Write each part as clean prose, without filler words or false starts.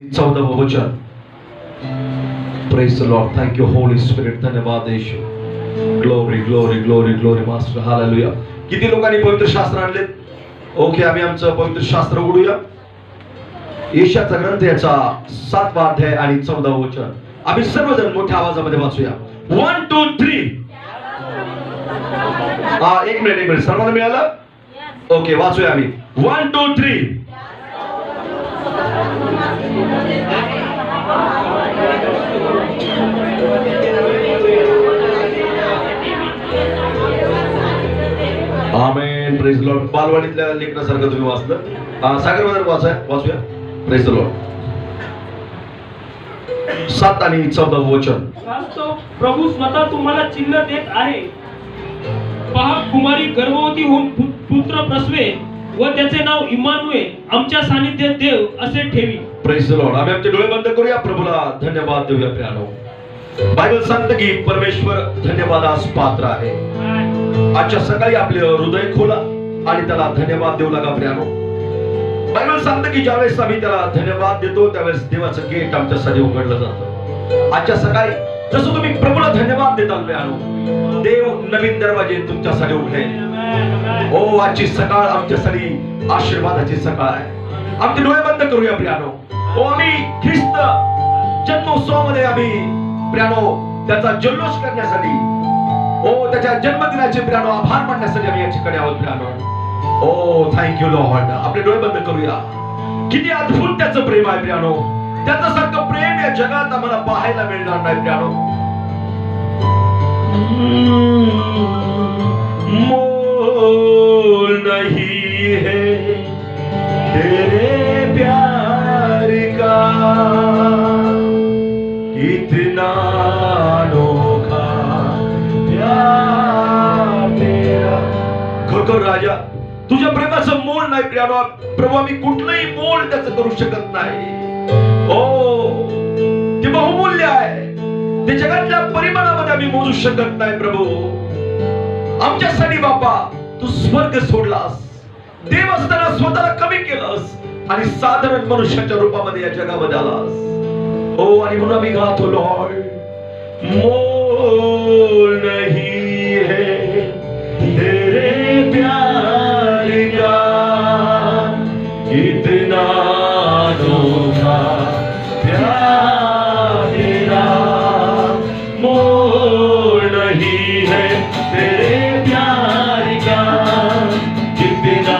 14व वचन. Praise the Lord. Thank you Holy Spirit. धन्यवाद Yeshu. Glory glory glory glory master. Hallelujah. किती लोकांनी पवित्र शास्त्र आणले? ओके, आम्ही आमचं पवित्र शास्त्र उघडूया. यशाचा ग्रंथ याचा 7वा अध्याय आणि 14व वचन आम्ही सर्वजण मोठ्या आवाजामध्ये वाचूया. 1 2 3. एक मिनिट सर्वांना मिळालं? ओके, वाचूया आम्ही. 1 2 3. आमेन. Praise Lord. बालवाडीतल्या लेकरासारखं तुम्ही वाचलं. सागर बद्दल वाचूया. Praise the Lord. 7 आणि 14व वचन. प्रभू स्वतः तुम्हाला चिन्ह देत आहे. पहा, कुमारी गर्भवती होऊन पुत्र प्रसवे व त्याचे नाव इम्मानुएल, आमच्या सानिध्यात देव असे ठेवी. Praise the Lord. आम्ही आमचे डोळे बंद करूया. प्रभूला धन्यवाद देऊया. प्रियानो, बायबल सांगतं की परमेश्वर धन्यवादास पात्र आहे. आजच्या सकाळी आपले हृदय खोला आणि त्याला धन्यवाद देऊ लागा. प्रियानो, बायबल सांगतं की ज्यावेळेस आम्ही त्याला धन्यवाद देतो त्यावेळेस देवाचं गेट आमच्यासाठी उघडलं जातं. आजच्या सकाळी जसं तुम्ही प्रभूला धन्यवाद देताल प्रियानो, देव नवीन दरवाजे तुमच्यासाठी उघडेल. ओ, आजची सकाळ आमच्यासाठी आशीर्वादाची सकाळ आहे. आमचे डोळे बंद करूया प्रियानो. ओ, आम्ही ख्रिस्त जन्मोत्सवामध्ये आम्ही प्रियानो त्याचा जल्लोष करण्यासाठी, ओ त्याच्या जन्मदिनाचे प्रियानो आभार मानण्यासाठी आम्ही याच्याकडे आहोत प्रियानो. ओ, थँक्यू लॉर्ड. आपले डोळे बंद करूया. किती अद्भुत त्याचं प्रेम आहे प्रियानो. त्याचं सारखं प्रेम या जगात आम्हाला पाहायला मिळणार नाही प्रियानो. मोल नहीं है तेरे प्यार का, कितना अनोखा प्यार तेरा. खरोखर राजा, तुझ्या प्रेमाचं मोल नाही प्रियानो. प्रभू, आम्ही कुठलंही मोल त्याचं करू शकत नाही. ओ, ते बहुमूल्य आहे. ते जगातल्या परिमाणामध्ये आम्ही मोजू शकत नाही. प्रभू, आमच्यासाठी बापा तू स्वर्ग सोडलास. देव असताना स्वतःला कमी केलंस आणि साधारण मनुष्याच्या रूपामध्ये या जगामध्ये आलास. ओ, आणि म्हणून आम्ही गातो लॉर्ड, मोल नहीं है तेरे प्यार का, कितना अनोखा प्यार तेरा. मोल नहीं है तेरे प्यार का, कितना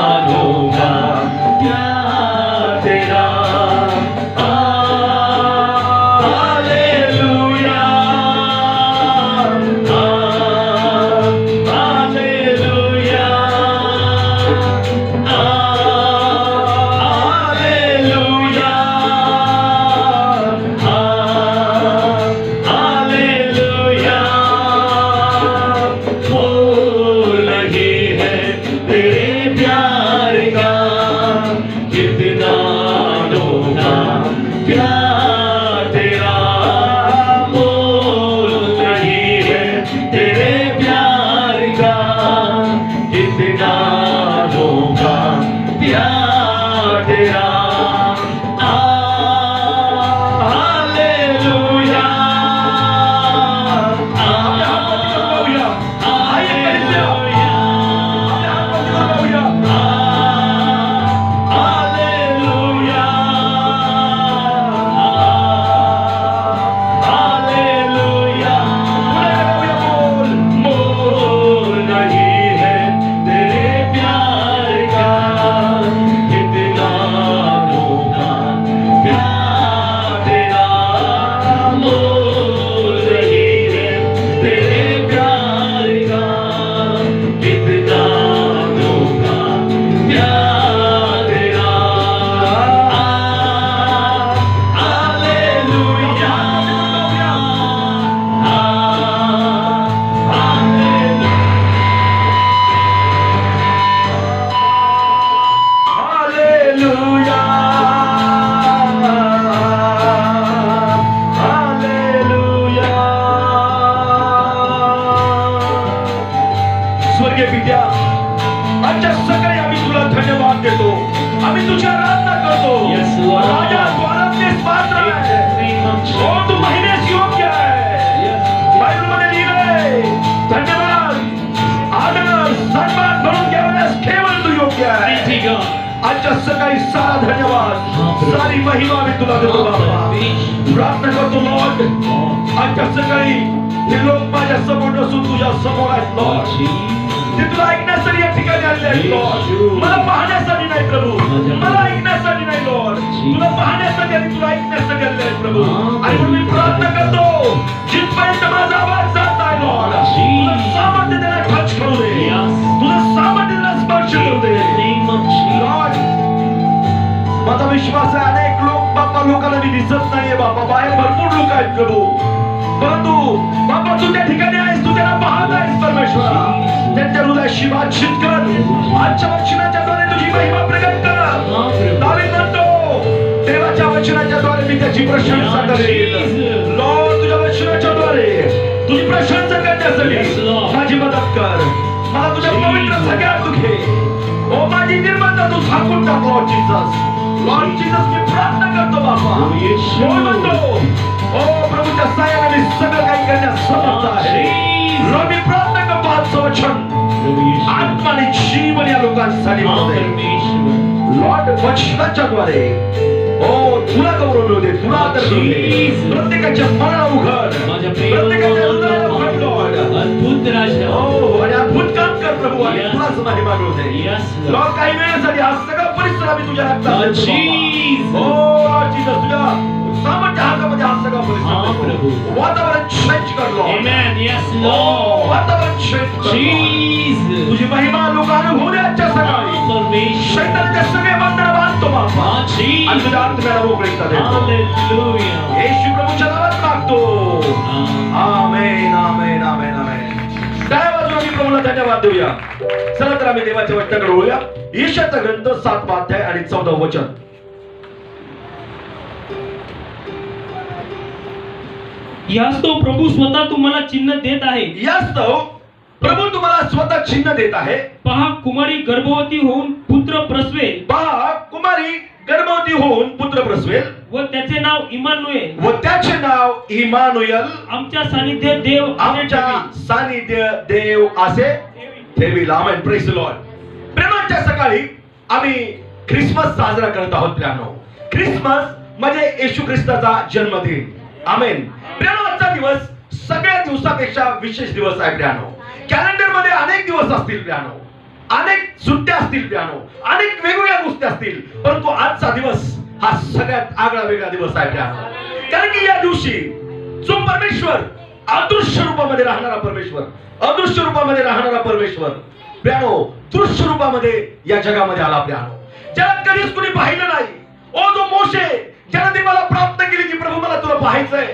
अनोखा प्यार तेरा. Hallelujah, hallelujah, hallelujah, hallelujah. मोल नहीं है तेरे प्यार का, कितना अनोखा प्यार तेरा. मोल नहीं है तेरे प्यार का, कितना अनोखा प्यार तेरा. हालेलुया, हालेलुया, हालेलुया, हालेलुया, सारा धन्यवाद सारी महिमा मी तुला देतो बाबा प्रार्थना करतो लॉर्ड आजच्या सकाळी हे लोक माझ्या समोर नसून तुझ्या समोर आहेत लॉर्ड ते तुला ऐकण्यासाठी या ठिकाणी आलेले आहेत लॉर्ड मला पाहण्यासाठी नाही प्रभू मला ऐकण्यासाठी नाही लॉर्ड तुला पाहण्यासाठी आणि तुला ऐकण्यासाठी आलेले आहेत प्रभू आणि म्हणून मी प्रार्थना करतो जिथपर्यंत माझा आवाज जात आहे लॉर्ड तुझं सामर्थ्य त्याला टच करू दे तुझं सामर्थ्य त्याला स्पर्श करू दे लॉर्ड माझा विश्वास आहे अनेक लोक बाबा लोकांना मी दिसत नाहीये बाबा बाहेर भरपूर लोक आहेत प्रभू परंतु बाबा तू त्या ठिकाणी आहेस तू त्याला पाहत आहेस परमेश्वरा त्यांच्या हृदयाशी बातचीत कर आजच्या वचनाच्या द्वारे तुझी महिमा प्रगट कर दावीद म्हणतो देवाच्या वचनाच्या द्वारे मी त्याची प्रशंसा करेन लॉर्ड तुझ्या वचनाच्या द्वारे तुझी प्रशंसा करण्यासाठी माझी मदत कर मला तुझ्या पवित्र सगळ्यात दुखे ओ माझी निर्बंध तू झाकून टाक लॉर्ड जीसस मी प्रार्थना करतो बाबा म्हणतो ओ प्रभूच्या साह्याने मी सगळं काही करण्यास समर्थ आहे लॉर्ड मी प्रार्थना करतो आजचं वचन आत्मा आणि जीवन या लोकांसाठी लॉर्ड वचनाच्या द्वारे ओ तुला गौरव मिळू दे तुला आदर मिळू दे प्रत्येकाच्या मनाला उघड प्रत्येकाच्या हृदयाला उघड लॉर्ड अद्भुत राजा ओ आणि अद्भुत काम कर प्रभू आणि तुलाच महिमा मिळू दे लॉर्ड काही वेळेसाठी हा सगळा परिसर आम्ही तुझ्या रक्तात ओ लॉर्ड जीसस तुझ्या सामर्थ्य हातामध्ये हा सगळा परिसर वातावरण चेंज कर लॉर्ड आमेन यस लॉर्ड वातावरण चेंज कर तुझी महिमा लोकांना होऊ दे आजच्या सकाळी शैतानाचे सगळे बंधन बांधतो बाबा आणि तुझ्या आत्म्याला मोकळीकता देतो हालेलुया येशू प्रभूच्या नावात मागतो आमेन आमेन आमेन आमेन त्या बाजूला मी प्रभूला धन्यवाद देऊया चला तर आम्ही देवाच्या वचनाकडे वळूया यशाचा ग्रंथ 7 अध्याय आणि 14 वचन यास्तव प्रभू स्वतः तुम्हाला चिन्ह देत आहे यास्तव प्रभू तुम्हाला स्वतः चिन्ह देत आहे पहा कुमारी गर्भवती होऊन पुत्र प्रसवेल पहा कुमारी गर्भवती होऊन पुत्र प्रसवेल व त्याचे नाव इमानुएल व त्याचे नाव इमानुएल आमच्या सानिध्य देव आमच्या सानिध्य देव असे ठेवील आमेन प्रेज द लॉर्ड प्रेमाच्या सकाळी आम्ही ख्रिसमस साजरा करत आहोत प्रियानो ख्रिसमस म्हणजे येशू ख्रिस्ताचा जन्मदिन आमेन प्रियानो आजचा दिवस सगळ्या दिवसापेक्षा विशेष दिवस आहे प्रियानो कॅलेंडर मध्ये अनेक दिवस असतील प्रियानो अनेक सुट्ट्या असतील प्रियानो अनेक वेगवेगळ्या गोष्टी असतील परंतु आजचा दिवस हा सगळ्यात आगळा वेगळा दिवस आहे प्रियानो कारण की या दिवशी जो परमेश्वर अदृश्य रूपामध्ये राहणारा परमेश्वर अदृश्य रूपामध्ये राहणारा परमेश्वर प्रियानो दृश्य रूपामध्ये या जगामध्ये आला प्रियानो ज्याला कधीच कुणी पाहिलं नाही ओ जो मोशे ज्याने देवाला प्रार्थना केली की प्रभू मला तुला पाहायचंय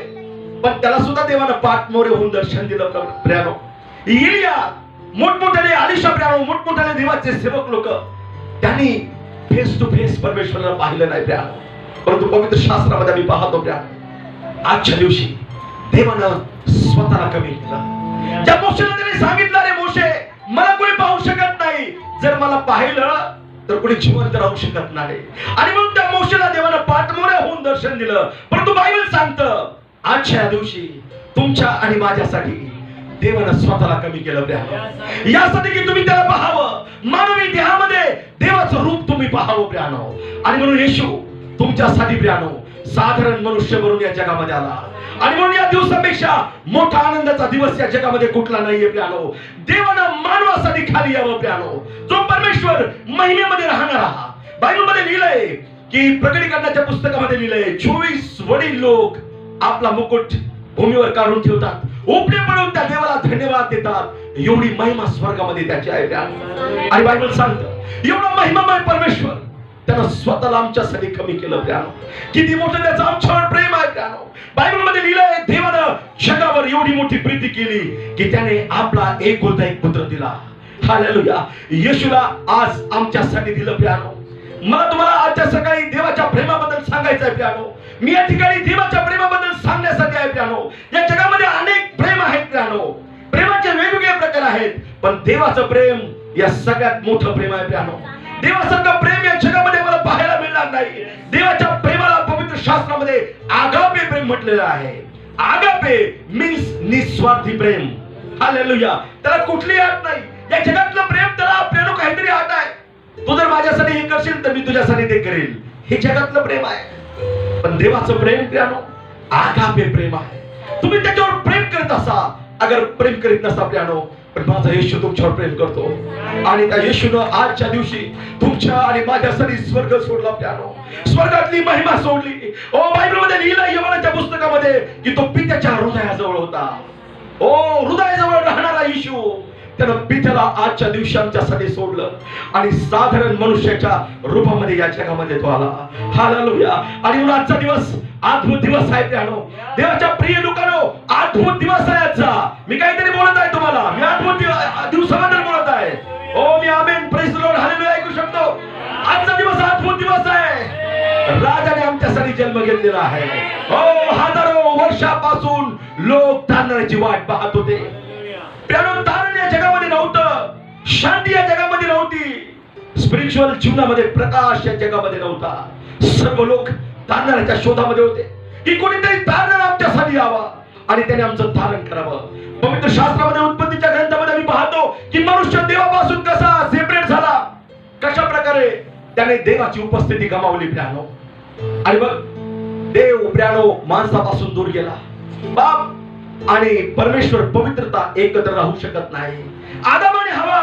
पण त्याला सुद्धा देवानं पाठ मोरे होऊन दर्शन दिलं प्रियानो इलिया मोठमोठ्याने आलिशा प्रियानो मोठमोठ्याने देवाचे सेवक लोक त्यांनी फेस टू फेस परमेश्वराला पाहिलं नाही प्रियानो परंतु पवित्र शास्त्रामध्ये आम्ही पाहतो प्रियानो आजच्या दिवशी देवानं स्वतःला कमी केलं त्या मोशेला त्याने सांगितलं रे मोशे मला कोणी पाहू शकत नाही जर मला पाहिलं तर कोणी जिवंत राहू शकत नाही आणि म्हणून त्या मोशेला देवानं पाठमोऱ्या होऊन दर्शन दिलं परंतु बायबल सांगतं आजच्या दिवशी तुमच्या आणि माझ्यासाठी देवानं स्वतःला कमी केलं प्रियानो यासाठी की तुम्ही त्याला पाहावं मानवी देहामध्ये देवाचं रूप तुम्ही पाहावं प्रियानो आणि म्हणून येशू तुमच्यासाठी प्रियानो साधारण मनुष्य म्हणून या जगामध्ये आला आणि म्हणून या दिवसापेक्षा मोठा आनंदाचा दिवस या जगामध्ये कुठला नाहीये प्रियानो देवानं मानवासाठी खाली यावं प्रियानो जो परमेश्वर महिमेमध्ये राहणारा बायबलमध्ये लिहिलंय की प्रकटीकरणाच्या पुस्तकामध्ये लिहिलंय 24 वडील लोक आपला मुकुट भूमीवर काढून ठेवतात उपडे पडून त्या देवाला धन्यवाद देतात एवढी महिमा स्वर्गामध्ये त्याची आहे प्रियानो आणि बायबल सांगतं एवढा महिमामय परमेश्वर त्यानं स्वतःला आमच्यासाठी कमी केलं प्रियानो किती मोठं त्याचं आमच्यावर प्रेम आहे प्रियानो बायबलमध्ये लिहिलंय देवानं जगावर एवढी मोठी प्रीती केली की त्याने आपला एकुलता एक पुत्र दिला हालेलुया येशूला आज आमच्यासाठी दिलं प्रियानो मला तुम्हाला आजच्या सकाळी देवाच्या प्रेमाबद्दल सांगायचं आहे प्रियानो मी या ठिकाणी देवाच्या प्रेमाबद्दल सांगण्यासाठी आहे प्रियानो या जगामध्ये अनेक प्रेम आहेत प्रियानो प्रेमाचे वेगवेगळे प्रकार आहेत पण देवाचं प्रेम या सगळ्यात मोठं प्रेम आहे प्रियानो देवासारखं प्रेम या जगामध्ये मला पाहायला मिळणार नाही देवाच्या प्रेमाला पवित्र शास्त्रामध्ये आगापे प्रेम म्हटलेलं आहे आगापे मीन्स निस्वार्थी प्रेम हालेलुया त्याला कुठली अट नाही या जगातलं प्रेम त्याला प्रेम काहीतरी अट आहे तू जर माझ्यासाठी हे करशील तर मी तुझ्यासाठी ते करेल. हे जगातलं प्रेम आहे. पण देवाचं प्रेम प्रियानो आगापे प्रेम आहे. तुम्ही त्याच्यावर प्रेम करत असा, अगर प्रेम करीत नसा प्रियानो, पण माझा येशू तुमच्यावर प्रेम करतो आणि त्या येशूनं आजच्या दिवशी तुमच्या आणि माझ्यासाठी स्वर्ग सोडला प्रियानो. स्वर्गातली महिमा सोडली. ओ बायबलमध्ये लिहिलं योहानाच्या पुस्तकामध्ये की तो पित्याच्या हृदयाजवळ होता. ओ हृदयाजवळ राहणारा येशू त्यानं पित्याला आजच्या दिवशी आमच्यासाठी सोडलं आणि साधारण मनुष्याच्या रूपामध्ये या जगामध्ये तो आला. हालेलुया. आणि म्हणून आजचा दिवस अद्भुत दिवस आहे प्रियानो. देवाच्या प्रिय लोकांनो, अद्भुत दिवस आहे आजचा. मी काहीतरी बोलत आहे तुम्हाला, मी अद्भुत दिवसाबद्दल बोलत आहे. ओ मी amen praise the Lord hallelujah ऐकू शकतो. आजचा दिवस अद्भुत दिवस आहे. राजाने आमच्यासाठी जन्म घेतलेला आहे. हो हजारो वर्षापासून लोक तारणाची वाट पाहत होते. प्रियानो तारण या जगामध्ये नव्हतं, शांती या जगामध्ये नव्हती, स्पिरिच्युअल जीवनामध्ये प्रकाश या जगामध्ये नव्हता. सर्व लोक तारणाच्या शोधामध्ये होते की कोणीतरी तारणार आमच्यासाठी यावा आणि त्याने आमचं धारण करावं. पवित्र शास्त्रामध्ये उत्पत्तीच्या ग्रंथामध्ये आम्ही पाहतो की मनुष्य देवापासून कसा सेपरेट झाला, कशा प्रकारे त्याने देवाची उपस्थिती गमावली प्रियानो. आणि बघ देव प्रियानो माणसापासून दूर गेला. बाप आणि परमेश्वर पवित्रता एकत्र राहू शकत नाही. आदम आणि हवा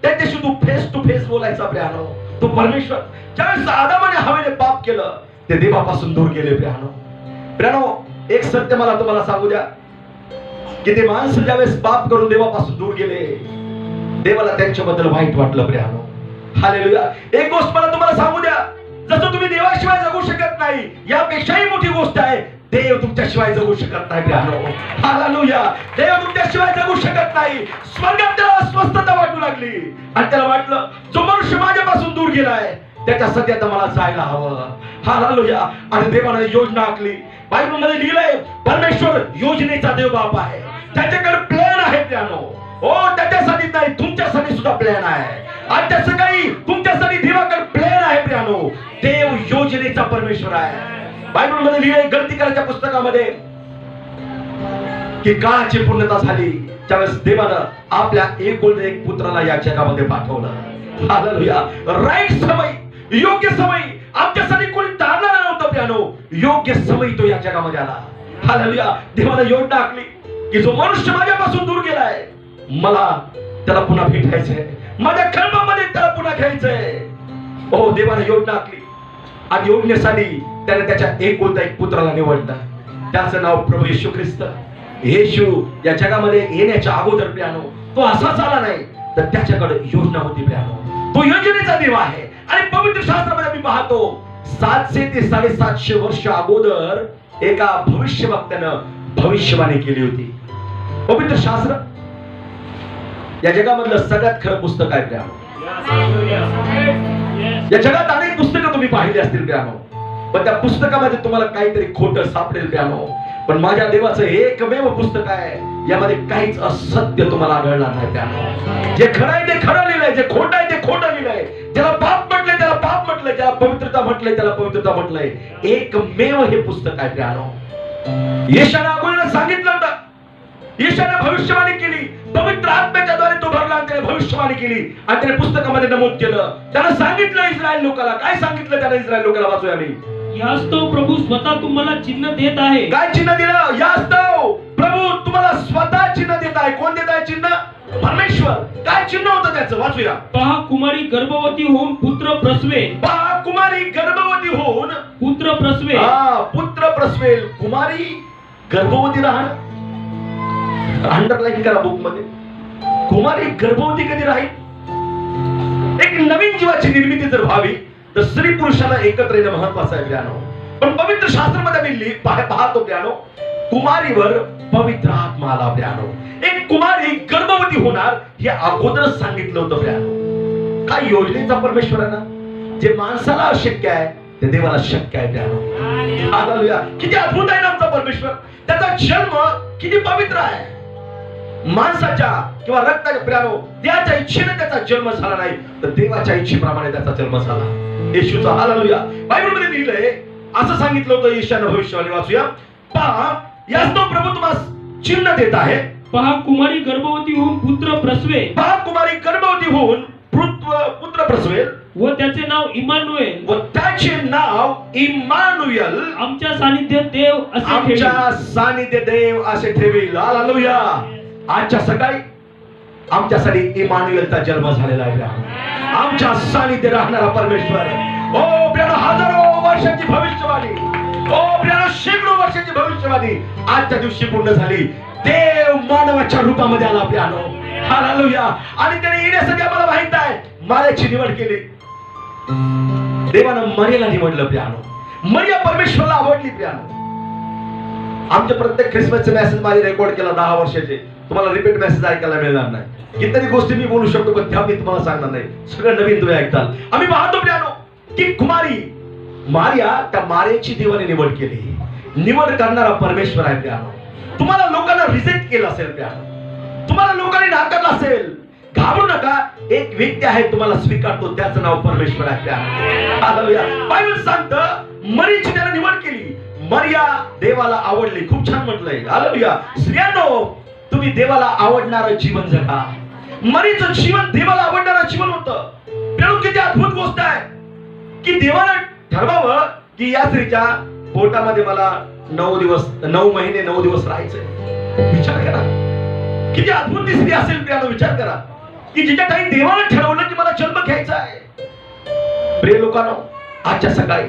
त्यांच्याशी तू फेस टू फेस बोलायचा प्रियानो. तो परमेश्वर ज्यावेळेस आदम आणि हवेने पाप केलं ते देवापासून दूर गेले प्रियानो. प्रियानो एक सत्य मला तुम्हाला सांगू द्या की ते माणसं ज्यावेळेस पाप करून देवापासून दूर गेले, देवाला त्यांच्याबद्दल वाईट वाटलं प्रियानो. हालेलुया. एक गोष्ट मला तुम्हाला सांगू द्या, जसं तुम्ही देवाशिवाय जगू शकत नाही यापेक्षाही मोठी गोष्ट आहे, देव तुमच्याशिवाय जगू शकत नाही प्रियानो. हालेलुया. देव तुमच्याशिवाय जगू शकत नाही. स्वर्गात त्याला अस्वस्थता वाटू लागली आणि त्याला वाटलं जो मनुष्य माझ्यापासून दूर गेलाय त्याच्यासाठी आता मला जायला हवं. हालेलुया. आणि देवाने योजना आखली. बायबलमध्ये लिहिलंय परमेश्वर योजनेचा देव बाप आहे. त्याच्याकडे प्लॅन आहे प्रियानो. हो त्याच्यासाठी नाही तुमच्यासाठी सुद्धा प्लॅन आहे. आजच्या सकाळी तुमच्यासाठी देवाकडे प्लॅन आहे प्रियानो. देव योजनेचा परमेश्वर आहे. बायबलमध्ये लिहिलंय गणतिकाराच्या पुस्तकामध्ये की काळाची पूर्णता झाली त्यावेळेस देवानं आपल्या एकुलत्या एक पुत्राला या जगामध्ये पाठवलं. हालेलुया. राईट समय, योग्य समय. आमच्यासाठी कोणी तारणार नव्हतं प्रियानो. योग्य समय तो या जगामध्ये आला. हालेलुया. देवानं योजना आखली की जो मनुष्य माझ्यापासून दूर गेलाय मला त्याला पुन्हा भेटायचंय, माझ्या कल्पामध्ये त्याला पुन्हा घ्यायचंय. हो देवानं योजना आखली आणि योजनेसाठी त्याने त्याच्या एकुलत्या एक पुत्राला निवडलं. त्याचं नाव प्रभू येशू ख्रिस्त. येशू या जगामध्ये येण्याच्या अगोदर प्रियानो तो असाच आला नाही, तर त्याच्याकडे योजना होती प्रियानो. तो योजनेचा देव आहे. आणि पवित्र शास्त्रामध्ये आम्ही पाहतो 700 ते 750 वर्ष अगोदर एका भविष्यवक्त्यानं भविष्यवाणी केली होती. पवित्र शास्त्र या जगामधलं सगळ्यात खरं पुस्तक आहे प्रियानो. या जगात अनेक पुस्तकं तुम्ही पाहिली असतील प्रियानो, पण त्या पुस्तकामध्ये तुम्हाला काहीतरी खोटं सापडेल प्रियानो. पण माझ्या देवाचं एकमेव पुस्तक आहे, यामध्ये काहीच असत्य तुम्हाला आढळणार नाही प्रियानो. जे खरं आहे ते खरं लिहिलंय, जे खोटं आहे ते खोटं लिहिलंय. ज्याला पाप म्हटलंय त्याला पाप म्हटलंय, ज्याला पवित्रता म्हटलंय त्याला पवित्रता म्हटलंय. एकमेव हे पुस्तक आहे प्रियानो. येशाने अगोदर सांगितलं होतं, येशाने भविष्यवाणी केली, पवित्र आत्म्याच्या द्वारे तो भरला आणि त्याने भविष्यवाणी केली आणि त्याने पुस्तकामध्ये नमूद केलं. त्यानं सांगितलं इस्रायल लोकांना, काय सांगितलं त्याने इस्रायल लोकांना, वाचूया मी. यास्तव प्रभू स्वतः तुम्हाला चिन्ह देत आहे. काय चिन्ह दिलं? यास्तव प्रभू तुम्हाला स्वतः चिन्ह देत आहे. कोण देत आहे चिन्ह? परमेश्वर. काय चिन्ह होतं त्याचं? वाचूया. पहा कुमारी गर्भवती होऊन पुत्र प्रसवेल. पहा कुमारी गर्भवती होऊन पुत्र प्रसवेल. पुत्र प्रसवेल. कुमारी गर्भवती राहणं अंडरलाईन करा बुक मध्ये. कुमारी गर्भवती कधी राहील? एक नवीन जीवाची निर्मिती जर व्हावी तर स्त्री पुरुषाला एकत्र येणं महत्वाचं आहे प्रियानो. पण पवित्र शास्त्रामध्ये मी पाहतो प्रियानो, कुमारीवर पवित्र आत्मा आला प्रियानो. एक कुमारी गर्भवती होणार हे अगोदरच सांगितलं होतं प्रियानो. काय योजनेचा परमेश्वर आहे ना. जे माणसाला अशक्य आहे ते देवाला शक्य आहे प्रियानो. हालेलुया. किती अद्भुत आहे ना आमचा परमेश्वर. त्याचा जन्म किती पवित्र आहे. माणसाच्या किंवा रक्ताच्या प्रियानो त्याच्या इच्छेने त्याचा जन्म झाला नाही, तर देवाच्या इच्छेप्रमाणे त्याचा जन्म झाला. येशूचा. हालेलुया. बायबलमध्ये लिहिलंय, असं सांगितलं होतं येशानं भविष्यवाणी. वाचूया. पहा यास्तव प्रभू तुम्हाला चिन्ह देत आहे. पहा कुमारी गर्भवती होऊन पुत्र प्रसवेल. पहा कुमारी गर्भवती होऊन पुत्र प्रसवेल. व त्याचे नाव इमानुएल, व त्याचे नाव इमानुएल, आमच्या सानिध्यात देव असे ठेवील. आमच्या सानिध्य देव असे ठेवील. हालेलुया. आजच्या सकाळी आमच्यासाठी इमानुएलचा जन्म झालेला आहे. आमच्या सानिध्य राहणारा परमेश्वर. ओ प्रियानो, हजारो वर्षाची भविष्यवाणी, ओ प्रियानो, शेकडो वर्षाची भविष्यवाणी आजच्या दिवशी पूर्ण झाली. देव मानवाच्या रूपामध्ये आला प्रियानो. हालेलुया. आणि त्याने येण्यासाठी आम्हाला माहित आहे मार्याची निवड केली. देवानं मरियाला निवडलं प्रियानो. मरिया परमेश्वराला आवडली प्रियानो. आमच्या प्रत्येक ख्रिसमसचे मेसेज माझे रेकॉर्ड केला 10 वर्षाचे. तुम्हाला रिपीट मेसेज ऐकायला मिळणार नाही. कितीतरी गोष्टी मी बोलू शकतो पण त्या मी तुम्हाला सांगणार नाही. सगळं नवीन तुम्ही ऐकताल. आम्ही पाहतो प्रियानो की कुमारी मारिया त्या मारेची देवाने निवड केली. निवड करणारा परमेश्वर आहे प्रियानो. तुम्हाला लोकांना रिजेक्ट केलं असेल प्रियानो, तुम्हाला लोकांनी नाकारलं असेल, घाबरू नका. एक व्यक्ती आहे तुम्हाला स्वीकारतो, त्याचं नाव परमेश्वर आहे प्रियानो. हालेलुया. बायबल सांगतं मरीची त्याने निवड केली. मरिया देवाला आवडली. खूप छान म्हटलंय. हालेलुया. स्त्रियांनो, तुम्ही देवाला आवडणारं जीवन जगा. मरीचं जीवन देवाला आवडणारं जीवन होतं. प्रियानो, किती अद्भुत गोष्ट आहे की देवानं ठरवावं की या स्त्रीच्या पोटामध्ये मला 9 महिने 9 दिवस राहायचंय. विचार करा किती अद्भुत ती स्त्री असेल प्रियानो. विचार करा की जिच्या काही देवानं ठरवलं की मला जन्म घ्यायचा आहे. प्रिय लोकांनो, आजच्या सकाळी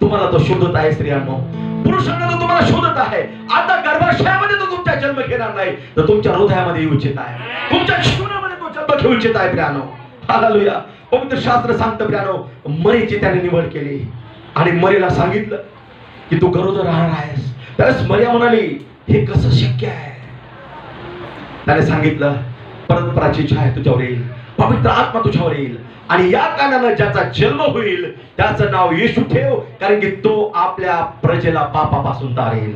तुम्हाला तो शोधत आहे. स्त्रियांनो, पुरुषांना तो तुम्हाला शोधत आहे. आता गर्भाशयामध्ये तो तुमचा जन्म घेणार नाही, तर तुमच्या हृदयामध्ये येऊ इच्छित आहे. तुमच्या जीवनामध्ये तो जन्म घेऊ इच्छित आहे प्रियानो. हालेलुया. पवित्र शास्त्र सांगतं प्रियानो, मरीची त्याने निवड केली आणि मरीला सांगितलं की तू गरोदर राहणार आहेस. त्यावेळेस मरिया म्हणाली, हे कसं शक्य आहे? त्याने सांगितलं, परमेश्वराची छाया तुझ्यावर येईल, पवित्र आत्मा तुझ्यावर येईल आणि या कारणानं ज्याचा जन्म होईल त्याचं नाव येशू ठेव, कारण की तो आपल्या प्रजेला पापापासून तारेल.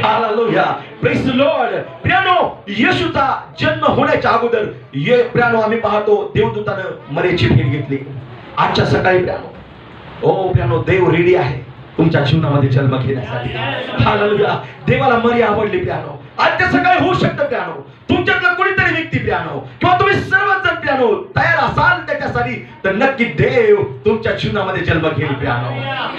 हालेलुया. Praise the Lord. प्रियानो, येशूचा जन्म होण्याच्या अगोदर प्रियानो आम्ही पाहतो देवदूतानं मरियाची भेट घेतली. आजच्या सकाळी प्रियानो, ओ प्रियानो, देव रेडी आहे तुमच्या जीवनामध्ये जन्म घेण्यासाठी. हालेलुया. देवाला मरिया आवडली प्रियानो. आजच्या सकाळी होऊ शकतं प्रियानो तुमच्यातला कोणीतरी व्यक्ती प्रियानो किंवा तुम्ही सर्वच जण प्रियानो तयार असाल त्याच्यासाठी, तर नक्की देव तुमच्या जीवनामध्ये जन्म घेईल प्रियानो.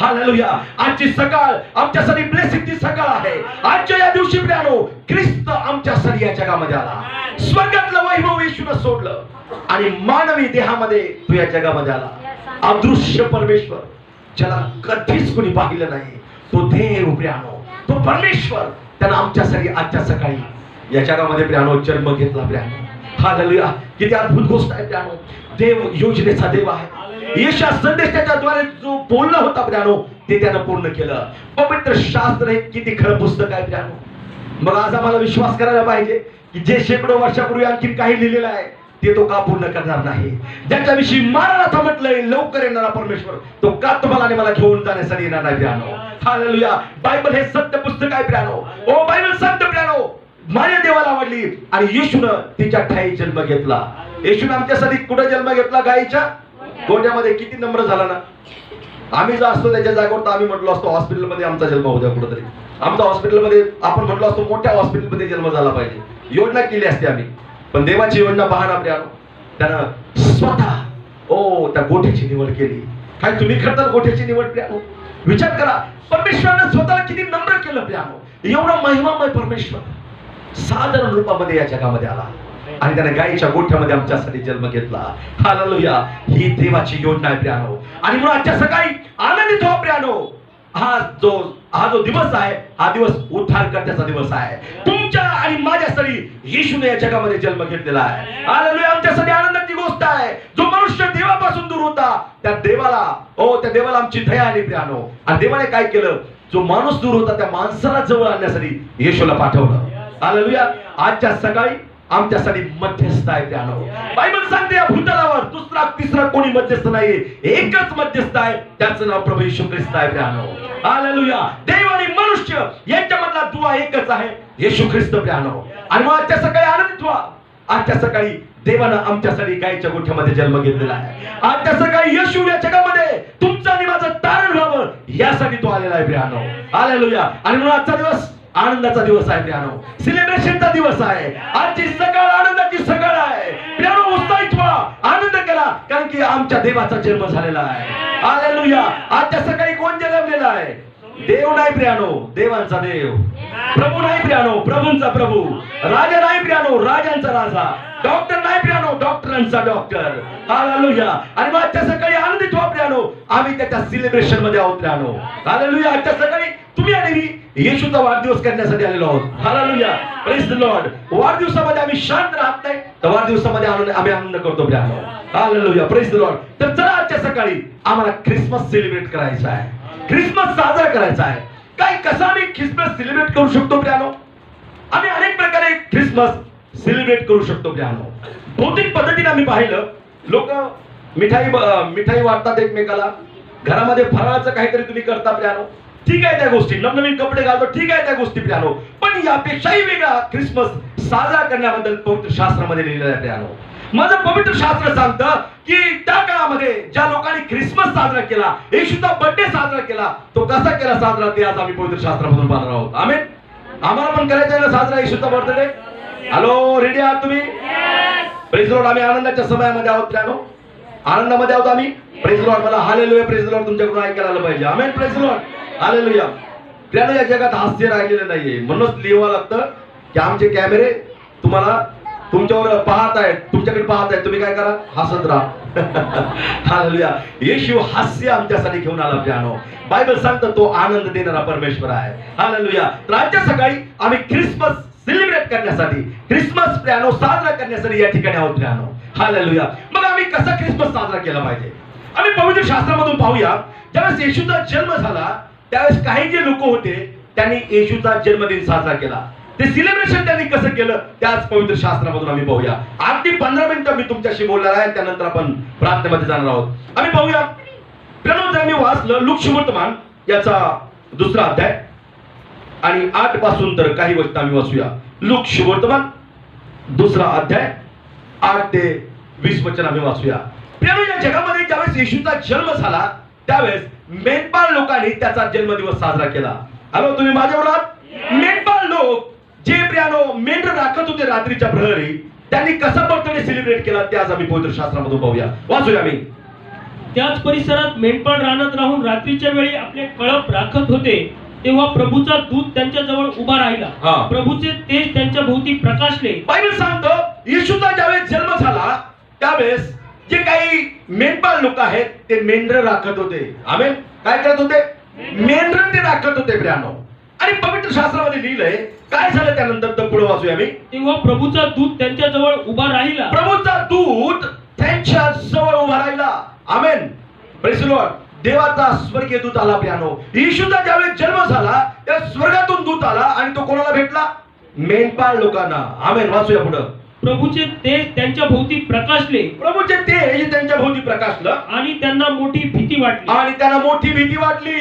हालेलुया. आजची सकाळ आमच्यासाठी ब्लेसिंगची सकाळ आहे. आजच्या या दिवशी प्रियानो ख्रिस्त आमच्यासाठी या जगामध्ये आला. स्वर्गातलं वैभव येशूनं सोडलं आणि मानवी देहामध्ये तो या जगामध्ये आला. अदृश्य परमेश्वर ज्याला कधीच कोणी पाहिलं नाही, तो देव प्रियानो, तो परमेश्वर त्यानं आमच्यासाठी आजच्या सकाळी या जगामध्ये प्रियानो जन्म घेतला प्रियानो. हालेलुया. किती अद्भुत गोष्ट आहे प्रियानो. देव योजनेचा देव आहे. येशा संदेशाच्या द्वारे जो बोलणं होता प्रियानो ते त्यानं पूर्ण केलं. पवित्र शास्त्र हे किती खरं पुस्तक आहे प्रियानो. मग आज आम्हाला विश्वास करायला पाहिजे की जे शेकडो वर्षापूर्वी आणखी काही लिहिलेलं आहे ते तो का पूर्ण करणार नाही. ज्याच्याविषयी मारानाथा म्हटलंय लवकर येणारा परमेश्वर, तो का तुम्हाला आणि मला घेऊन जाण्यासाठी येणार नाही प्रियानो. हालेलुया. बायबल हे सत्य पुस्तक आहे प्रियानो. ओ बायबल सांगतं प्रियानो मारिया देवाला आवडली आणि येशूनं तिच्या ठाई जन्म घेतला. येशूनं आमच्यासाठी कुठे जन्म घेतला? गायीच्या गोट्यामध्ये. किती नम्र झाला ना. आम्ही जो असतो त्याच्या जागेवर तर आम्ही म्हटलो असतो हॉस्पिटलमध्ये आमचा जन्म होता कुठेतरी. आमचा हॉस्पिटलमध्ये आपण म्हटलो असतो मोठ्या हॉस्पिटलमध्ये जन्म झाला पाहिजे. योजना केली असते आम्ही. पण देवाची योजना पाहणार प्रियानो, त्यानं स्वतः त्या गोठ्याची निवड केली. काय तुम्ही करता गोठ्याची निवड प्रियानो? विचार करा. परमेश्वरानं स्वतःला किती नम्र केलं प्रियानो. एवढा महिमामय परमेश्वर साधारण रूपामध्ये या जगामध्ये आला आणि त्याने गायीच्या गोठ्यामध्ये आमच्यासाठी जन्म घेतला. हालेलुया. ही देवाची योजना आहे प्रियानो. आणि म्हणून आजच्या सकाळी आनंदित हो प्रियानो. हा जो दिवस आहे हा दिवस उद्धारकर्त्याचा दिवस आहे. तुमच्या आणि माझ्यासाठी येशूने या जगामध्ये जन्म घेतलेला आहे. हालेलुया. आमच्यासाठी आनंदाची गोष्ट आहे. जो मनुष्य देवापासून दूर होता त्या देवाला आमची दया आली प्रियानो. आणि देवाने काय केलं? जो माणूस दूर होता त्या माणसाला जवळ आणण्यासाठी येशूला पाठवलं. हालेलुया. आजच्या सकाळी आमच्यासाठी मध्यस्थ आहे प्रियानो. बायबल सांगते या भूतलावर दुसरा तिसरा कोणी मध्यस्थ नाही, एकच मध्यस्थ आहे, त्याचं नाव प्रभू येशू ख्रिस्त आहे प्रियानो. हालेलुया. देव आणि मनुष्य यांच्यामधला दुवा एकच आहे, येशू ख्रिस्त प्रियानो. आणि मग आजच्या सकाळी आनंदित व्हा. आजच्या सकाळी देवानं आमच्यासाठी गायीच्या गोठ्यामध्ये जन्म घेतलेला आहे. आजच्या सकाळी येशू या जगामध्ये तुमचं आणि माझं तारण व्हावं यासाठी तो आलेला आहे प्रियानो. हालेलुया. आणि म्हणून आजचा दिवस आनंदाचा दिवस आहे प्रियानो. सेलिब्रेशनचा दिवस आहे. आजची सकाळ आनंदाची सकाळ आहे प्रियानो. उत्साहित व्हा, आनंद करा. कारण की आमच्या देवाचा जन्म झालेला आहे. हालेलुया. आजच्या सकाळी कोण जन्मलेला आहे? देव नाही प्रियानो, देवांचा देव. प्रभू नाही प्रियानो, प्रभूंचा प्रभू. राजा नाही प्रियानो, राजांचा राजा. डॉक्टर नाही प्रियानो, डॉक्टरांचा डॉक्टर. हालेलुया. आणि मग आजच्या सकाळी आनंदित व्हा प्रियानो, आम्ही त्याच्या सेलिब्रेशन मध्ये आहोत प्रियानो. हालेलुया. आजच्या सकाळी तुम्ही आणि मी येशूचा वाढदिवस करण्यासाठी आलेलो आहोत. हालेलुया. Praise the Lord. वाढदिवसामध्ये आम्ही शांत राहत नाही, तर वाढदिवसामध्ये आम्ही आनंद करतो प्रियानो. हालेलुया. Praise the Lord. तर चला आजच्या सकाळी आम्हाला ख्रिसमस सेलिब्रेट करायचा आहे, ख्रिसमस साजरा करायचा आहे. काय कसं आम्ही ख्रिसमस सेलिब्रेट करू शकतो प्रियानो? आम्ही अनेक प्रकारे ख्रिसमस सेलिब्रेट करू शकतो प्रियानो. भौतिक पद्धतीने आम्ही पाहिलं, लोक मिठाई वाटतात एकमेकाला, घरामध्ये फराळाचं काहीतरी तुम्ही करता प्रियानो, ठीक आहे त्या गोष्टी, नवनवीन कपडे घालतो, ठीक आहे त्या गोष्टी प्रियानो. पण यापेक्षाही वेगळा ख्रिसमस साजरा करण्याबद्दल पवित्र शास्त्रामध्ये लिहिलेलं आहे प्रियानो. माझं पवित्र शास्त्र सांगतं की त्या काळामध्ये ज्या लोकांनी ख्रिसमस साजरा केला, येशूचा बर्थडे साजरा केला, तो कसा केला साजरा ते आज आम्ही पवित्र शास्त्रामधून पाहणार आहोत. आमेन. आम्हाला पण करायचं आहे ना साजरा येशूचा बर्थडे? हॅलो, रेडी आहात तुम्ही? Praise Lord. आम्ही आनंदाच्या समयामध्ये आहोत प्रियानो, आनंदामध्ये आहोत आम्ही. Praise Lord. मला हालेलुया प्रेज लॉर्ड तुमच्याकडून ऐकायला आलं पाहिजे. आमेन. Praise Lord. हालेलुया. प्रियानो, या जगात हास्य राहिलेलं नाहीये, म्हणूनच लिहावं लागतं की आमचे कॅमेरे तुम्हाला तुमच्यावर पाहत आहेत, तुमच्याकडे पाहत आहेत, तुम्ही काय करा? हसत राहा. हालेलुया. येशू हास्य आमच्यासाठी घेऊन आला प्रियानो. बायबल सांगतं तो आनंद देणारा परमेश्वर आहे. हालेलुया. तर आजच्या सकाळी आम्ही ख्रिसमस सेलिब्रेट करण्यासाठी, ख्रिसमस प्रियानो साजरा करण्यासाठी या ठिकाणी आहोत प्रियानो. हालेलुया. मग आम्ही कसा ख्रिसमस साजरा केला पाहिजे? आम्ही पवित्र शास्त्रामधून पाहूया. ज्यावेळेस येशूचा जन्म झाला त्यावेळेस काही जे लोक होते त्यांनी येशूचा जन्मदिन साजरा केला. ते सेलिब्रेशन त्यांनी कसं केलं त्याच पवित्र शास्त्रामधून आम्ही पाहूया. अगदी 15 मिनिटं मी तुमच्याशी बोलणार आहे, त्यानंतर आपण प्रार्थनेमध्ये जाणार आहोत. आम्ही पाहूया प्रियानो, जर मी वाचलं लूक सुवर्तमान याचा 2रा अध्याय आणि 8 पासून तर काही वचन आम्ही वाचूया. लूक सुवर्तमान 2रा अध्याय 8 ते 20 वचन आम्ही वाचूया. प्रियानो, या जगामध्ये ज्यावेळेस येशूचा जन्म झाला त्यावेळेस मेंढपाळ लोकांनी त्याचा जन्मदिवस साजरा केला. हॅलो, तुम्ही माझ्याबरोबर आहात? मेंढपाळ लोक जे प्रियानो मेंढर राखत होते रात्रीच्या प्रहरी, त्यांनी कसा बर्थडे सेलिब्रेट केला ते आज आम्ही पवित्र शास्त्रामधून पाहूया. वाचूया मी. त्याच परिसरात मेंढपाळ रानात राहून रात्रीच्या वेळी आपले कळप राखत होते, तेव्हा प्रभूचा दूत त्यांच्या जवळ उभा राहिला. प्रभूचे तेज त्यांच्या भोवती प्रकाशले. बायबल सांगतं येशूचा ज्यावेळेस जन्म झाला त्यावेळेस जे काही मेंढपाळ लोक आहेत ते मेंढर राखत होते. आमेन. काय करत होते? मेंढर ते राखत होते प्रियानो. आणि पवित्र शास्त्रामध्ये लिहिलंय काय झालं त्यानंतर, तर पुढे वाचूया मी. तेव्हा प्रभूचा दूत त्यांच्या जवळ उभा राहिला. प्रभूचा दूत त्यांच्या जवळ उभा राहिला. आमेन. Praise the Lord. देवाचा स्वर्गीय दूत आला प्रियानो. येशूचा ज्यावेळेस जन्म झाला त्या स्वर्गातून दूत आला आणि तो कोणाला भेटला? मेंढपाळ लोकांना. आमेन. वाचूया पुढे. प्रभूचे तेज त्यांच्या भोवती प्रकाशले. प्रभूचे तेज त्यांच्या भोवती प्रकाशलं आणि त्यांना मोठी भीती वाटली. आणि त्यांना मोठी भीती वाटली.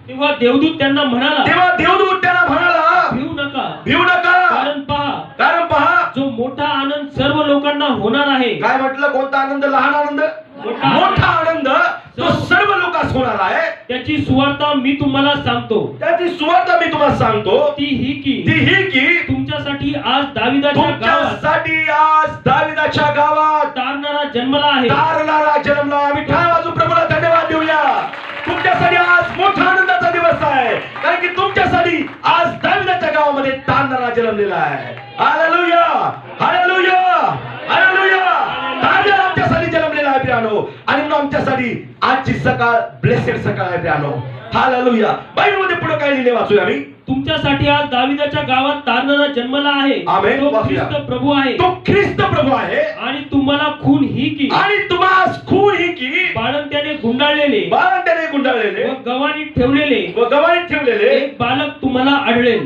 तेव्हा देवदूत त्यांना म्हणाला, तेव्हा देवदूत त्यांना म्हणाला, भिवू नका, भिवू नका. कारण पहा जो मोठा आनंद सर्व लोकांना होणार आहे. काय म्हटलं? कोणता आनंद? लहान आनंद? मोठा आनंद तो सर्व लोकांस होणार आहे. त्याची सुवार्ता मी तुम्हाला सांगतो. त्याची सुवार्ता मी तुम्हाला सांगतो. ती ही की तुमच्यासाठी आज दाविदाच्या गावात तारणारा जन्मला आहे. तारणारा जन्मला. आम्ही टाळ वाजवून प्रभूला धन्यवाद देऊया. तुमच्यासाठी आज मोठा आनंदाचा दिवस आहे, कारण की तुमच्यासाठी आज दाविदाच्या गावामध्ये तारणारा जन्मलेला आहे. हालेलुया. हालेलुया. हालेलुया. तारणारा आमच्यासाठी जन्मलेला आहे प्रियानो. आणि म्हणून आमच्यासाठी आजची सकाळ ब्लेसेड सकाळ आहे प्रियानो. हालेलुया. बायबलमध्ये पुढे काय लिहिले वाचूया आम्ही. तुमच्यासाठी आज दाविदाच्या गावात तारणारा जन्मला आहे. आमेन. तो ख्रिस्त प्रभू आहे. तो ख्रिस्त प्रभू आहे. आणि तुम्हाला खून ही की बाळंत्याने गुंडाळलेले व गव्हाणी ठेवलेले एक बालक तुम्हाला आढळेल.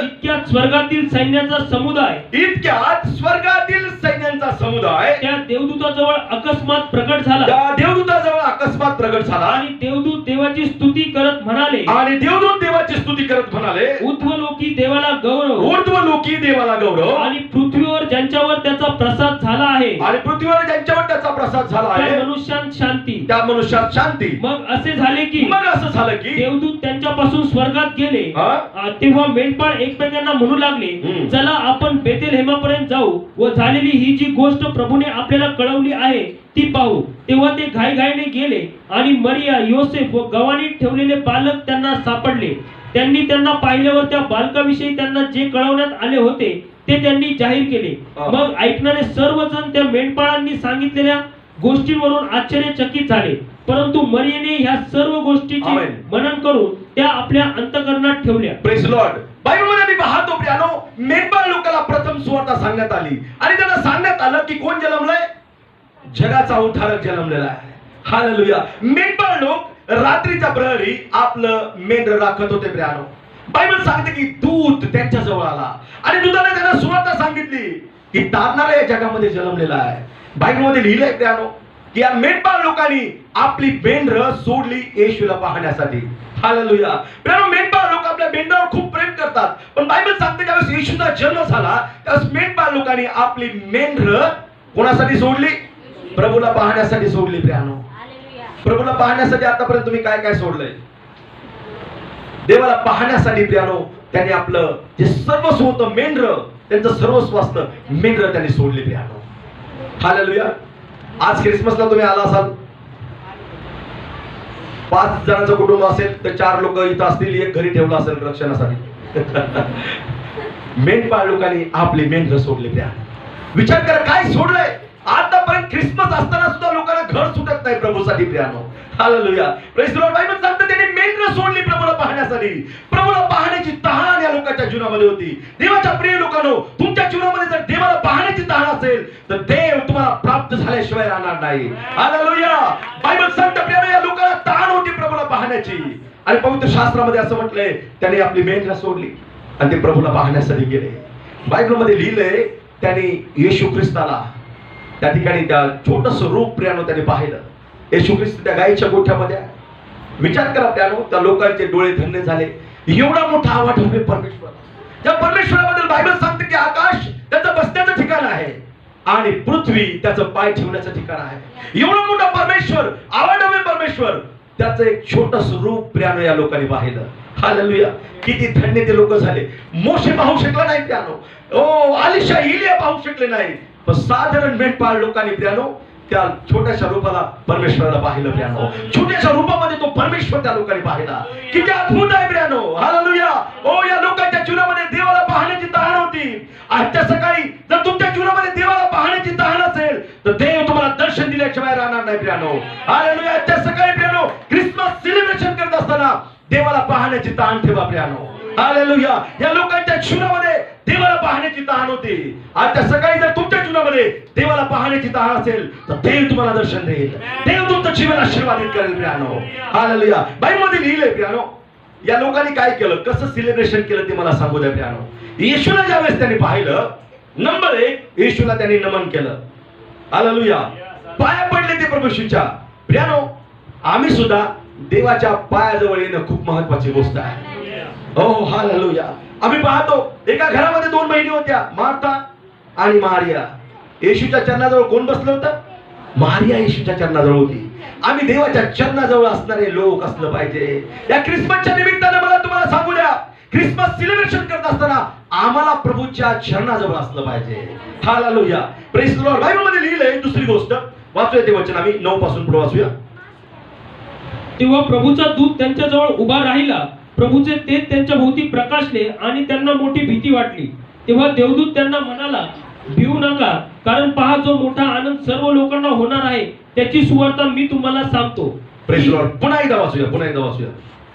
इतक्यात स्वर्गातील सैन्याचा समुदाय त्या देवदूताजवळ अकस्मात प्रकट झाला. आणि देवदूत देवाची स्तुती करत म्हणाले, स्तुती करत म्हणाले, ऊर्ध्वलोकी देवाला गौरव ऊर्ध्वलोकी देवाला गौरव आणि पृथ्वीवर ज्यांच्यावर त्याचा प्रसाद झाला आहे आणि पृथ्वीवर ज्यांच्यावर त्याचा प्रसाद झाला त्या आहे मनुष्यात शांती. त्या मनुष्यात शांती. मग असे झाले की मग असं झालं की देवदूत त्यांच्यापासून स्वर्गात गेले. हा? तेव्हा मेंढपाळ एकमेकांना म्हणू लागले, हम्म. चला आपण बेथलेहेमापर्यंत जाऊ व झालेली ही जी गोष्ट प्रभूने आपल्याला कळवली आहे ती पाहू. तेव्हा ते घाईघाईने गेले आणि मरिया, योसेफ व गव्हाणीत ठेवलेले बालक त्यांना सापडले. त्यांनी त्यांना पाहिल्यावर त्या बालकाविषयी त्यांना जे कळवण्यात आले होते ते त्यांनी जाहीर केले. हा. मग ऐकणारे सर्वजण त्या मेंढपाळांनी सांगितलेल्या गोष्टींवरून आश्चर्यचकित झाले. परंतु मरियेने ह्या सर्व गोष्टीचे आमेन. मनन करून त्या आपल्या अंतःकरणात ठेवल्या. Praise Lord. बायबलमध्ये मी पाहतो प्रियानो, मेंढपाळ लोकांना प्रथम सुवार्ता सांगण्यात आली आणि त्यांना सांगण्यात आलं की कोण जन्मलंय? जगाचा उद्धारक जन्मलेला आहे. हालेलुया. मेंढपाळ लोक रात्रीच्या प्रहरी आपलं मेंढर राखत होते प्रियानो. बायबल सांगते की दूत त्यांच्या जवळ आला आणि दूताने त्यांना सुवार्ता सांगितली की तारणारा या जगामध्ये जन्मलेला आहे. बायबलमध्ये लिहिलंय प्रियानो की या मेंढपाळ लोकांनी आपली मेंढर सोडली येशूला पाहण्यासाठी. हालेलुया. प्रियानो, मेंढपाळ लोक आपल्या मेंढरावर खूप प्रेम करतात, पण बायबल सांगते ज्यावेळेस येशूचा जन्म झाला त्यावेळेस मेंढपाळ लोकांनी आपली मेंढर कोणासाठी सोडली? प्रभूला पाहण्यासाठी सोडली. प्रियानो, प्रभूला पाहण्यासाठी आतापर्यंत तुम्ही काय काय सोडलंय? देवाला पाहण्यासाठी प्रियानो त्यांनी आपलं जे सर्वस्व होतं मेंढर, त्यांचं सर्वस्व असतं मेंढर त्यांनी सोडली. प्रियानो, हालेलुया. आज ख्रिसमसला तुम्ही आला असाल, 5 जणांचं कुटुंब असेल तर 4 लोक इथं असतील, एक घरी ठेवलं असेल रक्षणासाठी. मेंढपाळ लोकांनी आपली मेंढर सोडली. प्रियानो, विचार करा काय सोडलंय. आतापर्यंत ख्रिसमस असताना सुद्धा लोकांना घर सुटत नाही प्रभूसाठी. प्रियानो, hallelujah. Praise the Lord. Bible सांगते त्यांनी मेंढर सोडली प्रभूला पाहण्यासाठी. प्रभूला पाहण्याची तहान या लोकांच्या जीवनामध्ये होती. देवाच्या प्रिय लोकांनो, तुमच्या जीवनामध्ये जर देवाला पाहण्याची तहान असेल तर देव तुम्हाला प्राप्त झाल्याशिवाय राहणार नाही. हालेलुया. बायबल सांगते प्रियानो या लोकांना तहान होती प्रभूला पाहण्याची आणि पवित्र शास्त्रामध्ये असं म्हटलंय त्यांनी आपली मेंढर सोडली आणि ते प्रभूला पाहण्यासाठी गेले. बायबलमध्ये लिहिलंय त्यांनी येशू ख्रिस्ताला त्या ठिकाणी त्या छोटस रूप प्रियानो त्यांनी पाहिलं. येशू ख्रिस्त त्या गायीच्या गोठ्यामध्ये. विचार करा प्रियानो, त्या लोकांचे डोळे धन्य झाले. एवढा मोठा आवाज आहे परमेश्वर. त्या परमेश्वराबद्दल बायबल सांगते की आकाश त्याचं बसण्याचं ठिकाण आहे आणि पृथ्वी त्याचं पाय ठेवण्याचं ठिकाण आहे. एवढा मोठा परमेश्वर, आवाडवे परमेश्वर, त्याचं एक छोटस रूप प्रियानो या लोकांनी पाहिलं. हालेलुया. किती धन्य ते लोक झाले. मोशे पाहू शकला नाही प्रियानो, ओ आलिशा इलिया पाहू शकले नाही, पण साधारण मेंढपाळ लोकांनी प्रियानो त्या छोट्याशा रूपाला परमेश्वराला पाहिलं. प्रियानो, छोट्याशा रूपामध्ये तो परमेश्वर त्या लोकांनी पाहिला. किती अद्भुत आहे प्रियानो. हालेलुया. ओ या लोकांच्या जीवनामध्ये देवाला पाहण्याची तहान होती. आजच्या सकाळी जर तुमच्या जीवनामध्ये देवाला पाहण्याची तहान असेल तर देव तुम्हाला दर्शन दिल्याशिवाय राहणार नाही. प्रियानो, हालेलुया. आजच्या सकाळी प्रियानो ख्रिसमस सेलिब्रेशन करत असताना देवाला पाहण्याची तहान ठेवा. प्रियानो, हालेलुया. या लोकांच्या जीवनामध्ये देवाला पाहण्याची तहान होती. आजच्या सकाळी जर तुमच्या जीवनामध्ये देवाला पाहण्याची तहान असेल तर देव तुम्हाला दर्शन देईल. देव तुमचं जीवन आशीर्वादित करेल. प्रियानो, हालेलुया. बायबलमध्ये लिहिलंय प्रियानो या लोकांनी काय केलं, कसं सेलिब्रेशन केलं ते मला सांगू द्या. प्रियानो, येशूला ज्यावेळेस त्यांनी पाहिलं, नंबर 1 येशूला त्यांनी नमन केलं. हालेलुया. पाया पडले ते प्रभू येशूच्या. प्रियानो, आम्ही सुद्धा देवाच्या पायाजवळ येणं खूप महत्वाची गोष्ट आहे. हो, हालेलुया. आम्ही पाहतो एका घरामध्ये 2 बहिणी होत्या, मार्था आणि मारिया. येशूच्या चरणाजवळ कोण बसलं होतं? मारिया येशूच्या चरणाजवळ होती. आम्ही देवाच्या चरणाजवळ असणारे लोक असलं पाहिजे. या ख्रिसमसच्या निमित्ताने मला तुम्हाला सांगू द्या, ख्रिसमस सेलिब्रेशन करत असताना आम्हाला प्रभूच्या चरणाजवळ असलं पाहिजे. हालेलुया. Praise the Lord. बायबलमध्ये लिहिलंय दुसरी गोष्ट, वाचूया ते वचन. आम्ही 9 पासून पुढे वाचूया. तेव्हा प्रभूचा दूत त्यांच्याजवळ उभा राहिला. प्रभूचे तेज त्यांच्या भोवती प्रकाशले आणि त्यांना मोठी भीती वाटली. तेव्हा देवदूत त्यांना म्हणाला, भिवू नका, कारण पहा जो मोठा आनंद सर्व लोकांना होणार आहे त्याची सुवार्ता मी तुम्हाला सांगतो. Praise the Lord. पुन्हा एकदा वाचूया.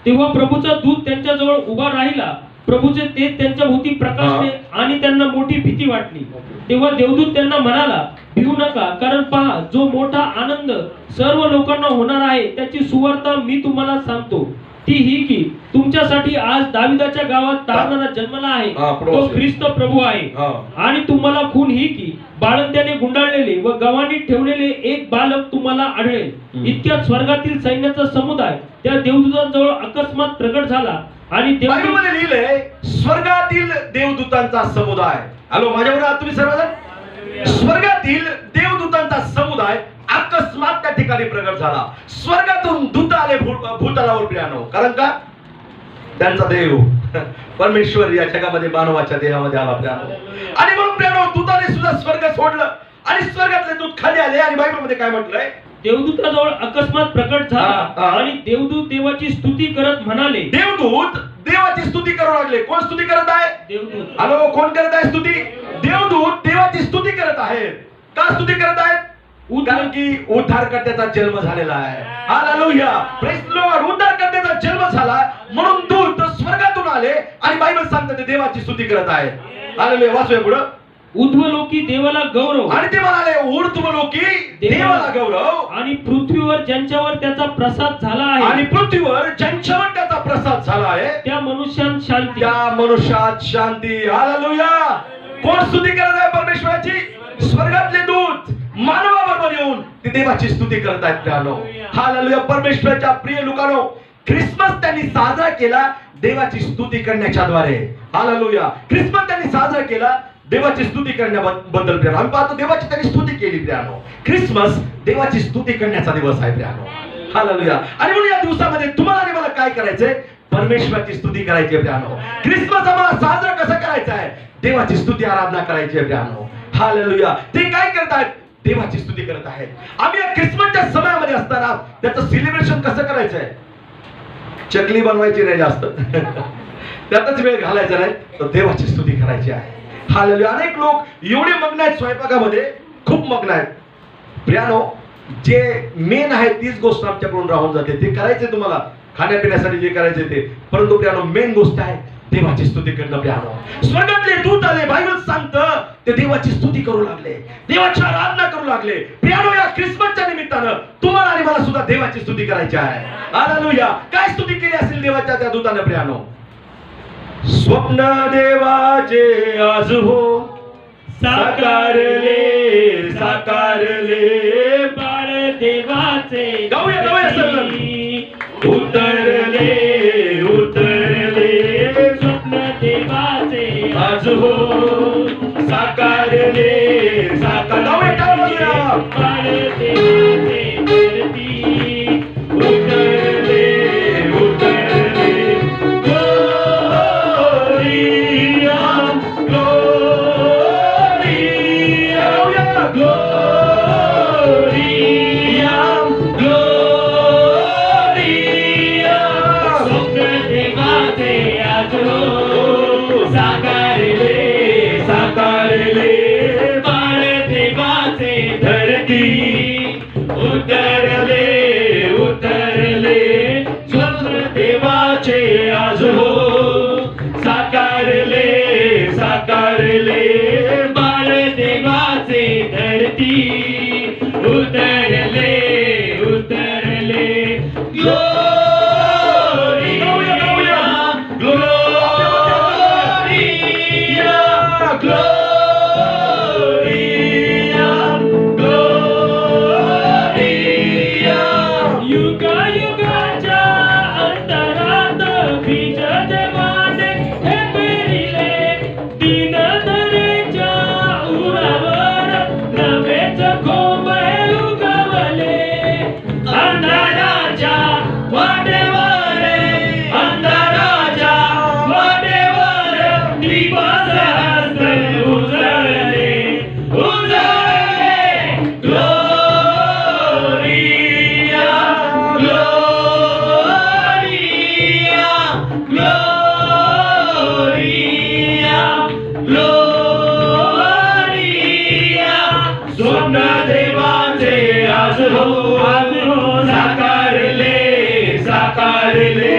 तेव्हा प्रभूचा दूत त्यांच्याजवळ उभा राहिला. प्रभूचे तेज त्यांच्या भोवती प्रकाशले आणि त्यांना मोठी भीती वाटली. तेव्हा देवदूत त्यांना म्हणाला, भिवू नका, कारण पहा जो मोठा आनंद सर्व लोकांना होणार आहे त्याची सुवार्ता मी तुम्हाला सांगतो. ती ही की तुमच्यासाठी आज दाविदाच्या गावात तारणारा जन्मला आहे, तो ख्रिस्त प्रभू आहे. आणि तुम्हाला खून ही की बाळंत्याने गुंडाळलेले व गव्हाणीत ठेवलेले एक बालक तुम्हाला आढळेल. इतक्यात स्वर्गातील सैन्याचा समुदाय त्या देवदूतांजवळ अकस्मात प्रगट झाला आणि देवदूत बायबलमध्ये लिहिलंय स्वर्गातील देवदूतांचा समुदाय. हॅलो, माझ्याबरोबर आहात तुम्ही सर्वजण? स्वर्गातील देवदूतांचा समुदाय अकस्मात त्या ठिकाणी प्रगट झाला. स्वर्गातून दूत आले भूतलावर प्रियानो. कारण का? त्यांचा देव परमेश्वर या जगामध्ये मानवाच्या देहामध्ये आला प्रियानो. आणि म्हणून प्रियानो दूताने सुद्धा स्वर्ग सोडलं आणि स्वर्गातले दूत खाली आले. आणि बायबलमध्ये काय म्हटलंय? देवदूताजवळ अकस्मात प्रकट हा. झाला आणि देवदूत देवाची स्तुती करत म्हणाले. देवदूत देवाची स्तुती करू लागले. कोण स्तुती करत आहे? देवदूत. हॅलो, कोण करत आहे स्तुती? देवदूत देवाची स्तुती करत आहेत. का स्तुती करत आहेत? कारण की उद्धारकर्त्याचा जन्म झालेला आहे. Hallelujah, praise the Lord. उद्धारकर्त्याचा जन्म झाला म्हणून दूत स्वर्गातून आले आणि बायबल सांगते ते देवाची स्तुती करत आहेत. हालेलुया. वाचूया पुढे. ऊर्ध्वलोकी देवाला गौरव आणि ते म्हणाले ऊर्ध्वलोकी देवाला गौरव आणि पृथ्वीवर ज्यांच्यावर त्याचा प्रसाद झाला आहे आणि पृथ्वीवर ज्यांच्यावर त्याचा प्रसाद झाला आहे त्या मनुष्यात शांती. त्या मनुष्यात शांती. हालेलुया. कोण स्तुती करत आहे परमेश्वराची? स्वर्गातले दूत मानवाबरोबर येऊन ते देवाची स्तुती करत आहेत प्रियानो. हालेलुया. परमेश्वराच्या प्रिय लोकांनो, ख्रिसमस त्यांनी साजरा केला देवाची स्तुती करण्याच्या द्वारे. हालेलुया. ख्रिसमस त्यांनी साजरा केला देवाची स्तुती करण्याबद्दल प्रियानो. आम्ही पाहतो देवाची त्यांनी स्तुती केली प्रियानो. ख्रिसमस देवाची स्तुती करण्याचा दिवस आहे प्रियानो. हालेलुया. आणि म्हणून या दिवसामध्ये तुम्हाला आणि मला काय करायचंय? परमेश्वराची स्तुती करायची आहे प्रियानो. ख्रिसमस आम्हाला साजरा कसं करायचा आहे? देवाची स्तुती आराधना करायची आहे प्रियानो. हालेलुया. ते काय करत आहेत? देवाची स्तुती करत आहेत. आम्ही या ख्रिसमसच्या समयामध्ये असताना त्याचं सेलिब्रेशन कसं करायचंय? चकली बनवायची नाही जास्त त्यातच वेळ घालायचा नाही, तर देवाची स्तुती करायची आहे. हालेलुया. अनेक लोक एवढे मग्न आहेत स्वयंपाकामध्ये, खूप मग्न आहेत प्रियानो. जे मेन आहे तीच गोष्ट आमच्याकडून राहून जाते. ते करायचे तुम्हाला खाण्यापिण्यासाठी जे करायचे ते, परंतु प्रियानो मेन गोष्ट आहे देवाची स्तुती करणं प्रियानो. स्वर्गातले दूत आले, बायबल सांगतं ते देवाची स्तुती करू लागले, देवाची आराधना करू लागले प्रियानो. या ख्रिसमसच्या निमित्तानं तुम्हाला आणि मला सुद्धा देवाची स्तुती करायची आहे. हालेलुया. काय स्तुती केली असेल देवाच्या त्या दूताने प्रियानो? स्वप्न देवाचे आज हो साकारले साकारले बाळ देवाचे गाऊया गाऊया सर. उतरले उतरले स्वप्न देवाचे आज हो साकारले साकार. गाऊया गाऊया. बाळ देवाचे धरती उतरले उतरले ग्लोरिया ग्लोरिया ग्लोरिया ग्लोरिया. स्वप्न देवाचे आज हो साकारले साकारले बाळ देवाचे धरती उतरले उतरले स्वप्न देवाचे आज हो साकारले साकारले बाळ देवाचे धरती उतरले उतरले. गाऊया गाऊया. Gloria gloria gloria. युगायुगाच्या अंतरात बीज देवाने हे पेरिले, दीनदरेच्या उरावर नवेच खोबळे उगवले. अंधाराच्या वाटेवर अंधाराच्या वाटेवर दीपसहस्र उजळले उजळले. Gloria gloria gloria gloria. स्वप्न देवाचे आज हो साकारले साकारले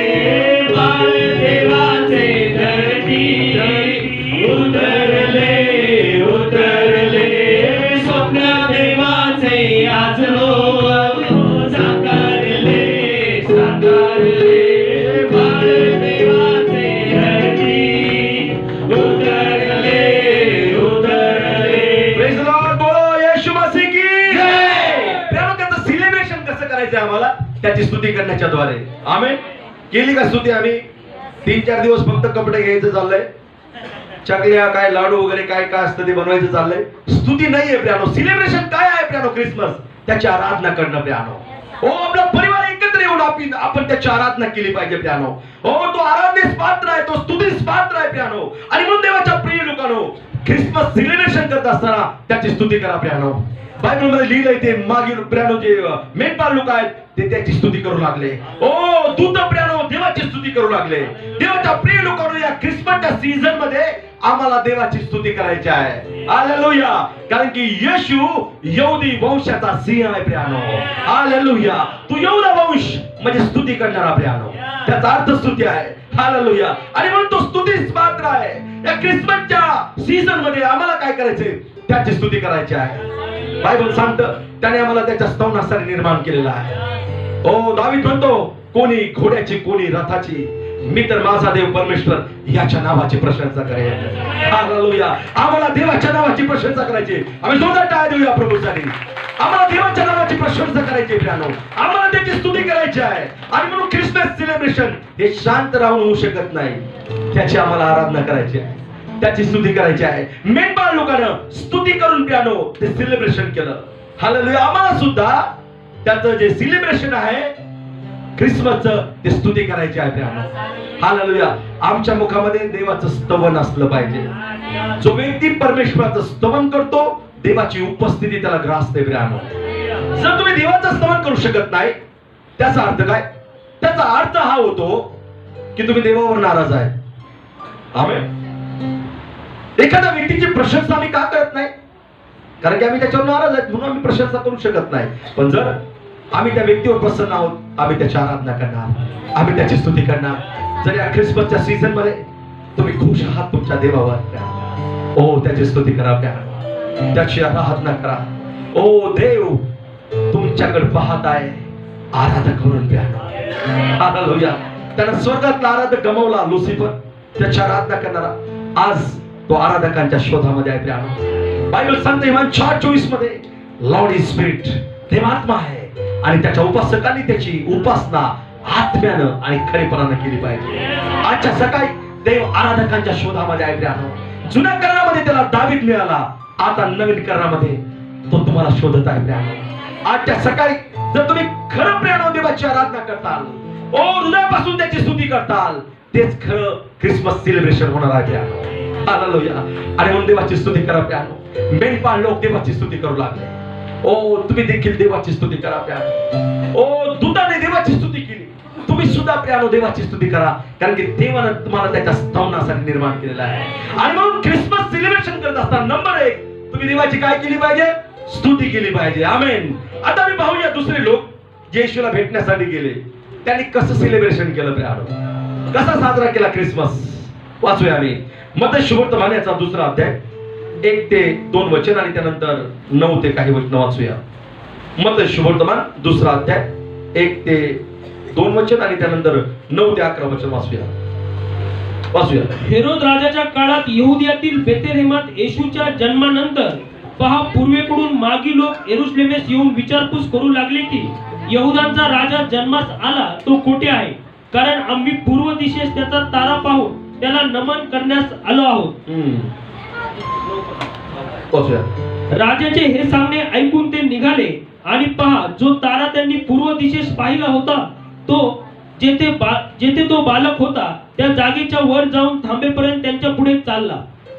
बाळ देवाचे धरती उतरले उतरले स्वप्न देवाचे आज हो साकारले साकारले बाळ देवाचे धरती उतरले उतरले. Praise the Lord. बोलो येशू मसीह की जय. प्रियानो, त्याचं सेलिब्रेशन कसं करायचं आम्हाला? त्याची स्तुती करण्याच्या द्वारे. आमेन. केली का स्तुती आम्ही? 3-4 दिवस फक्त कपडे घ्यायचं चाललंय, चकल्या काय लाडू वगैरे काय काय असतं ते बनवायचं चाललंय. स्तुती नाहीये प्रियानो. सेलिब्रेशन काय आहे प्रियानो? क्रिसमस, त्याची आराधना करणं प्रियानो. हो, आपला परिवार एकत्र येऊन आपण त्याची आराधना केली पाहिजे प्रियानो. हो, तो आराधनेस पात्र आहे, तो स्तुतीस पात्र आहे प्रियानो. आणि म्हणून देवाच्या प्रिय लोकांनो, ख्रिसमस सेलिब्रेशन करत असताना त्याची स्तुती करा प्रियानो. बायबल मध्ये लिहिलंय ते मागील प्रियानो जे मेंढपाळ लोक आहेत ते त्याची स्तुती करू लागले. ओ दूत प्रियानो देवाची स्तुती करू लागले. देवाच्या प्रिय लोकांनो, या ख्रिसमसच्या सीझन मध्ये आम्हाला देवाची स्तुती करायची आहे. हालेलुया. कारण की येशू यहुदी वंशाचा सिंह आहे प्रियानो. हालेलुया. तू यहुदा वंश म्हणजे स्तुती करणारा प्रियानो, त्याचा अर्थ स्तुती आहे. हालेलुया. आणि म्हणून तो स्तुतीस पात्र आहे. या ख्रिसमसच्या सीझन मध्ये आम्हाला काय करायचंय? त्याची स्तुती करायची आहे. बायबल सांगतं त्याने आम्हाला त्याच्या स्तवनासाठी निर्माण केलेला आहे. ओ दावीद म्हणतो, कोणी घोड्याची कोणी रथाची, मी तर माझा देव परमेश्वर याच्या नावाची प्रशंसा करेन. हालेलुया. आम्हाला देवाच्या नावाची प्रशंसा करायची. आम्ही जोरदार टाळ्या देऊया प्रभूसाठी. आम्हाला देवाच्या नावाची प्रशंसा करायची प्रियानो. आम्हाला त्याची स्तुती करायची आहे. आणि म्हणून ख्रिसमस सेलिब्रेशन हे शांत राहून होऊ शकत नाही. त्याची आम्हाला आराधना करायची आहे, त्याची स्तुती करायची आहे. मेंढपाळ लोकांना स्तुती करून प्रियानो ते सेलिब्रेशन केलं. हालेलुया. आम्हाला सुद्धा त्याचं जे सेलिब्रेशन आहे ख्रिसमसचं ते स्तुती करायची आहे प्रियानो. हालेलुया. आमच्या मुखामध्ये देवाचं स्तवन असलं पाहिजे. जो व्यक्ती परमेश्वराचं स्तवन करतो देवाची उपस्थिती त्याला ग्रासते प्रियानो. जर तुम्ही देवाचं स्तवन करू शकत नाही, त्याचा अर्थ काय? त्याचा अर्थ हा होतो की तुम्ही देवावर नाराज आहे. आमेन. एखाद्या व्यक्तीची प्रशंसा आम्ही का करत नाही? कारण की आम्ही त्याच्यावर नाराज आहेत म्हणून आम्ही प्रशंसा करू शकत नाही. पण जर आम्ही त्या व्यक्तीवर प्रसन्न आहोत, आम्ही त्याची आराधना करणार, आम्ही त्याची स्तुती करणार. जर या ख्रिसमसच्या सीझन मध्ये तुम्ही खुश आहात तुमच्या देवावर, ओ त्याची स्तुती करा, त्याची आराधना करा. ओ देव तुमच्याकडे पाहत आहे, आराधना करून घ्या. हालेलुया. त्यानं स्वर्गातला आराधक गमावला लुसिफर, त्याची आराधना करणारा आज तो आराधकांच्या शोधामध्ये आहे प्रियानो. बायबल सांगते मान 4:24 मध्ये लॉर्ड इज स्पिरिट, देवात्मा आहे आणि त्याच्या उपासकांनी त्याची उपासना आत्म्यानं आणि खरेपणानं केली पाहिजे. आजच्या सकाळी देव आराधकांच्या शोधामध्ये आहे प्रियानो. जुन्या करारामध्ये त्याला दावीद मिळाला, आता नवीन करारामध्ये तो तुम्हाला शोधत आहे प्रियानो. आजच्या सकाळी जर तुम्ही खरं प्रियानो देवाची आराधना करताल, ओ हृदयापासून त्याची स्तुती करताल, तेच खरं ख्रिसमस सेलिब्रेशन होणार आहे प्रियानो. हालेलुया. आणि म्हणून देवाची स्तुती करा प्रियानो. मेंढपाळ लोक देवाची स्तुती करू लागले. ओ तुम्ही देखील देवाची स्तुती करा प्रियानो. ओ दूताने देवाची स्तुती केली, तुम्ही सुद्धा प्रियानो देवाची स्तुती करा. कारण की देवाने तुम्हाला त्याच्या स्तवनासाठी निर्माण केलेला आहे. आणि म्हणून ख्रिसमस सेलिब्रेशन करत असताना नंबर 1 तुम्ही देवाची काय केली पाहिजे? स्तुती केली पाहिजे. आमेन. आता मी पाहूया दुसरे लोक जे येशूला भेटण्यासाठी गेले, त्यांनी कसं सेलिब्रेशन केलं प्रियानो, कसा साजरा केला क्रिसमस. वाचूया आम्ही मत्ती सुवर्तमान याचा 2रा अध्याय 1 ते 2 वचन आणि त्यानंतर 9 ते काही वचन वाचूया. मत्ती सुवर्तमान 2रा अध्याय 1 ते 2 वचन आणि त्यानंतर 9 ते 11 वचन वाचूया. हेरोद राजाच्या काळात यहुदियातील बेथलेहेमात येशूच्या जन्मानंतर पहा, पूर्वेकडून मागी लोक यरूशलेमेस येऊन विचारपूस करू लागले की यहुदांचा राजा जन्मास आला तो कोठे आहे, कारण आम्ही पूर्व दिशेस त्याचा तारा पाहून त्याला नमन करण्यास आलो आहोत. राजाचे हे सांगणे ऐकून ते निघाले आणि पहा, जो तारा त्यांनी पूर्व दिशेस पाहिला होता तो जेथे तो बालक होता त्या जागेच्या वर जाऊन थांबेपर्यंत त्यांच्या पुढे चालला.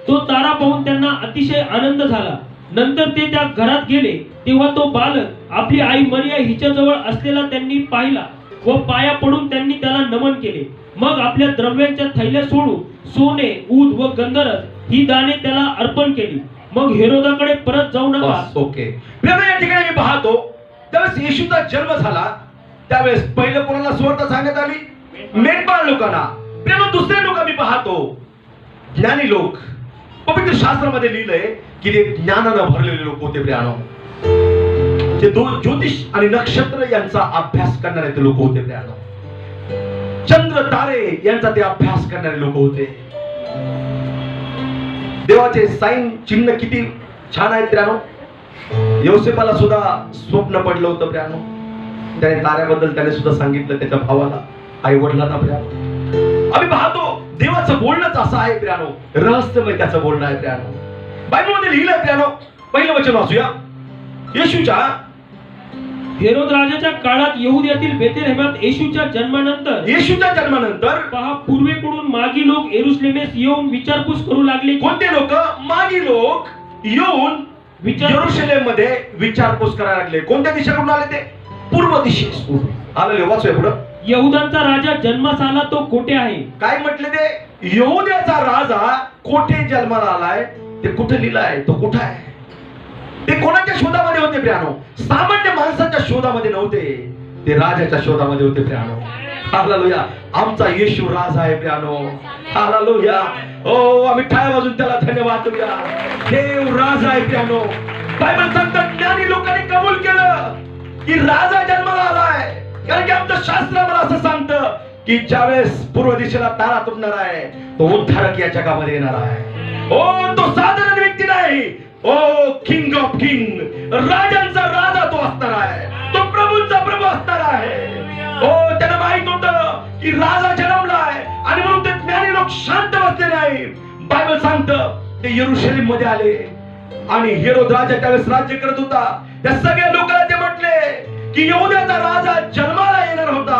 तो तारा पाहून त्यांना अतिशय आनंद झाला. नंतर ते त्या घरात गेले तेव्हा तो बालक आपली आई मरिया हिच्याजवळ असलेला त्यांनी पाहिला व पाया पडून त्यांनी त्याला नमन केले. मग आपल्या द्रव्यांच्या थैल्या सोडून सोने, ऊद व गंधरस ही दाणे त्याला अर्पण केली. मग हेरोदाकडे परत जाऊ नका. ओके. या ठिकाणी मी पाहतो त्यावेळेस येशूचा जन्म झाला, त्यावेळेस पहिलं कोणाला सुवार्ता सांगण्यात आली? मेंढपाळ लोकांना. प्रियानो दुसरे लोक मी पाहतो ज्ञानी लोक. पवित्र शास्त्रामध्ये लिहिलंय की ते ज्ञानानं भरलेले लोक होते प्रियानो. जे ज्योतिष आणि नक्षत्र यांचा अभ्यास करणारे ते लोक होते प्रियानो. चंद्र तारे यांचा ते अभ्यास करणारे लोक होते. देवाचे साईन चिन्ह किती छान आहेत प्रियानो. योसेफाला सुद्धा स्वप्न पडलं होतं प्रियानो. त्याने ताऱ्याबद्दल त्याने सुद्धा सांगितलं त्याच्या भावाला, आई वडिलांना प्रियानो. आम्ही पाहतो देवाचं बोलणंच असं आहे प्रियानो, रहस्यमय त्याचं बोलणं आहे प्रियानो. बायबलमध्ये लिहिलंय प्रियानो, पहिलं वचन वाचूया. येशूच्या हेरोद राजाच्या काळात यहुद्यातील बेथलेहेमात येशूच्या जन्मानंतर पहा, पूर्वेकडून मागी लोक यरुशलेमेस येऊन विचारपूस करू लागले. कोणते लोक? मागी लोक येऊन यरुशलेम मध्ये विचारपूस करायला लागले. कोणत्या दिशेकडून आले ते? पूर्व दिशेस आलेले. वाचूया पुढं. यहुदांचा राजा जन्मास आला तो कोठे आहे? काय म्हटले ते? यहुद्याचा राजा कोठे जन्माला आलाय ते कुठे लिहिलंय? तो कुठे आहे? ते कोणाच्या शोधामध्ये होते प्रियानो? सामान्य माणसाच्या शोधामध्ये नव्हते, ते राजाच्या शोधामध्ये होते प्रियानो. हालेलुया. आमचा येशू राजा आहे प्रियानो. हालेलुया. ओ आम्ही टाळ्या वाजून त्याला धन्यवाद देऊया. देव राजा आहे प्रियानो. बायबल सांगतात ज्ञानी लोकांनी कबूल केलं की राजा जन्माला आलाय. कारण की आमचं शास्त्र आम्हाला असं सांगतं की ज्यावेळेस पूर्व दिशेला तारा तुटणार आहे तो उद्धारक या जगामध्ये येणार आहे. ओ तो साधारण व्यक्ती नाही. ओ किंग ऑफ किंग, राजांचा राजा तो असणार आहे. तो प्रभूंचा प्रभू असणार आहे. ओ त्यांना माहित होतं की राजा जन्मलाय आणि म्हणून ते ज्ञानी लोक शांत बसले नाही. बायबल सांगतं ते यरुशलेम मध्ये आले आणि हेरोद राजा त्यावेळेस राज्य करत होता. त्या सगळ्या लोकांना ते म्हटले की यहुद्याचा राजा जन्माला येणार होता,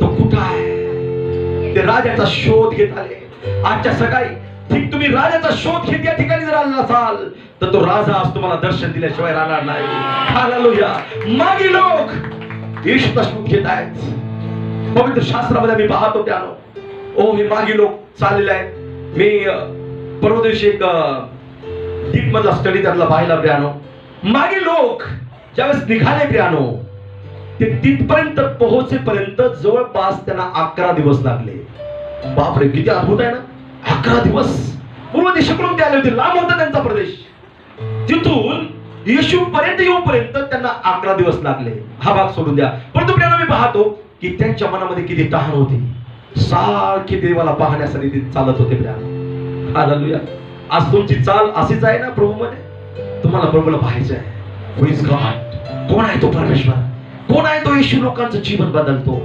तो कुठं आहे? ते राजाचा शोध घेत आले. आजच्या सकाळी ठीक तुम्ही राजाचा शोध घेत या ठिकाणी जर आला असाल तर तो राजा आज तुम्हाला दर्शन दिल्याशिवाय राहणार नाही. हालेलुया. मागी लोक येशूचा शोध घेत आहेत. पवित्र शास्त्रामध्ये मी पाहतो त्यानो, ओ हे मागी लोक चाललेले आहेत. मी परवा दिवशी एक डीप मधला स्टडी त्यातला पाहिला प्रियानो. मागी लोक ज्यावेळेस निघाले प्रियानो, ते तिथपर्यंत पोहोचेपर्यंत जवळपास त्यांना 11 दिवस लागले. बापरे, किती अद्भुत आहे ना. 11 दिवस पूर्व दिशेकडून ते आले होते. लांब होता त्यांचा प्रदेश. तिथून येशू पर्यंत येऊपर्यंत त्यांना 11 दिवस लागले. हा भाग सोडून द्या. परंतु प्रियानो मी पाहतो की त्यांच्या मनामध्ये किती तहान होती. सारखे देवाला पाहण्यासाठी ते चालत होते प्रियानो. हालेलुया. आज तुमची चाल अशीच आहे ना प्रभूमध्ये? तुम्हाला प्रभूला पाहायचं आहे. हु इज गॉड? कोण आहे तो परमेश्वर? कोण आहे तो येशू लोकांचं जीवन बदलतो?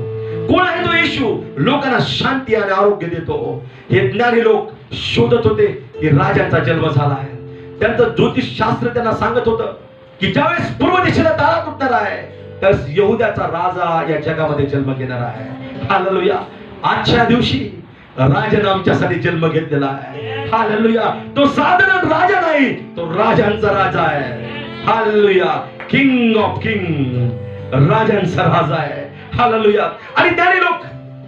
कोण आहे तो येशू लोकांना शांती आणि आरोग्य देतो? हे ज्ञानी लोक शोधत होते की राजांचा जन्म झाला आहे. त्यांचं ज्योतिष शास्त्र त्यांना सांगत होतं की ज्यावेळेस पूर्व दिशेला तारा तुटणार आहे त्यावेळेस यहुद्याचा राजा या जगामध्ये जन्म घेणार आहे. हालेलुया. आजच्या दिवशी राजाने आमच्यासाठी जन्म घेतलेला आहे. हालेलुया. तो साधारण राजा नाही, तो राजांचा राजा आहे. हालेलुया. किंग ऑफ किंग, राजांचा राजा आहे. हालेलुया. आणि त्याने लोक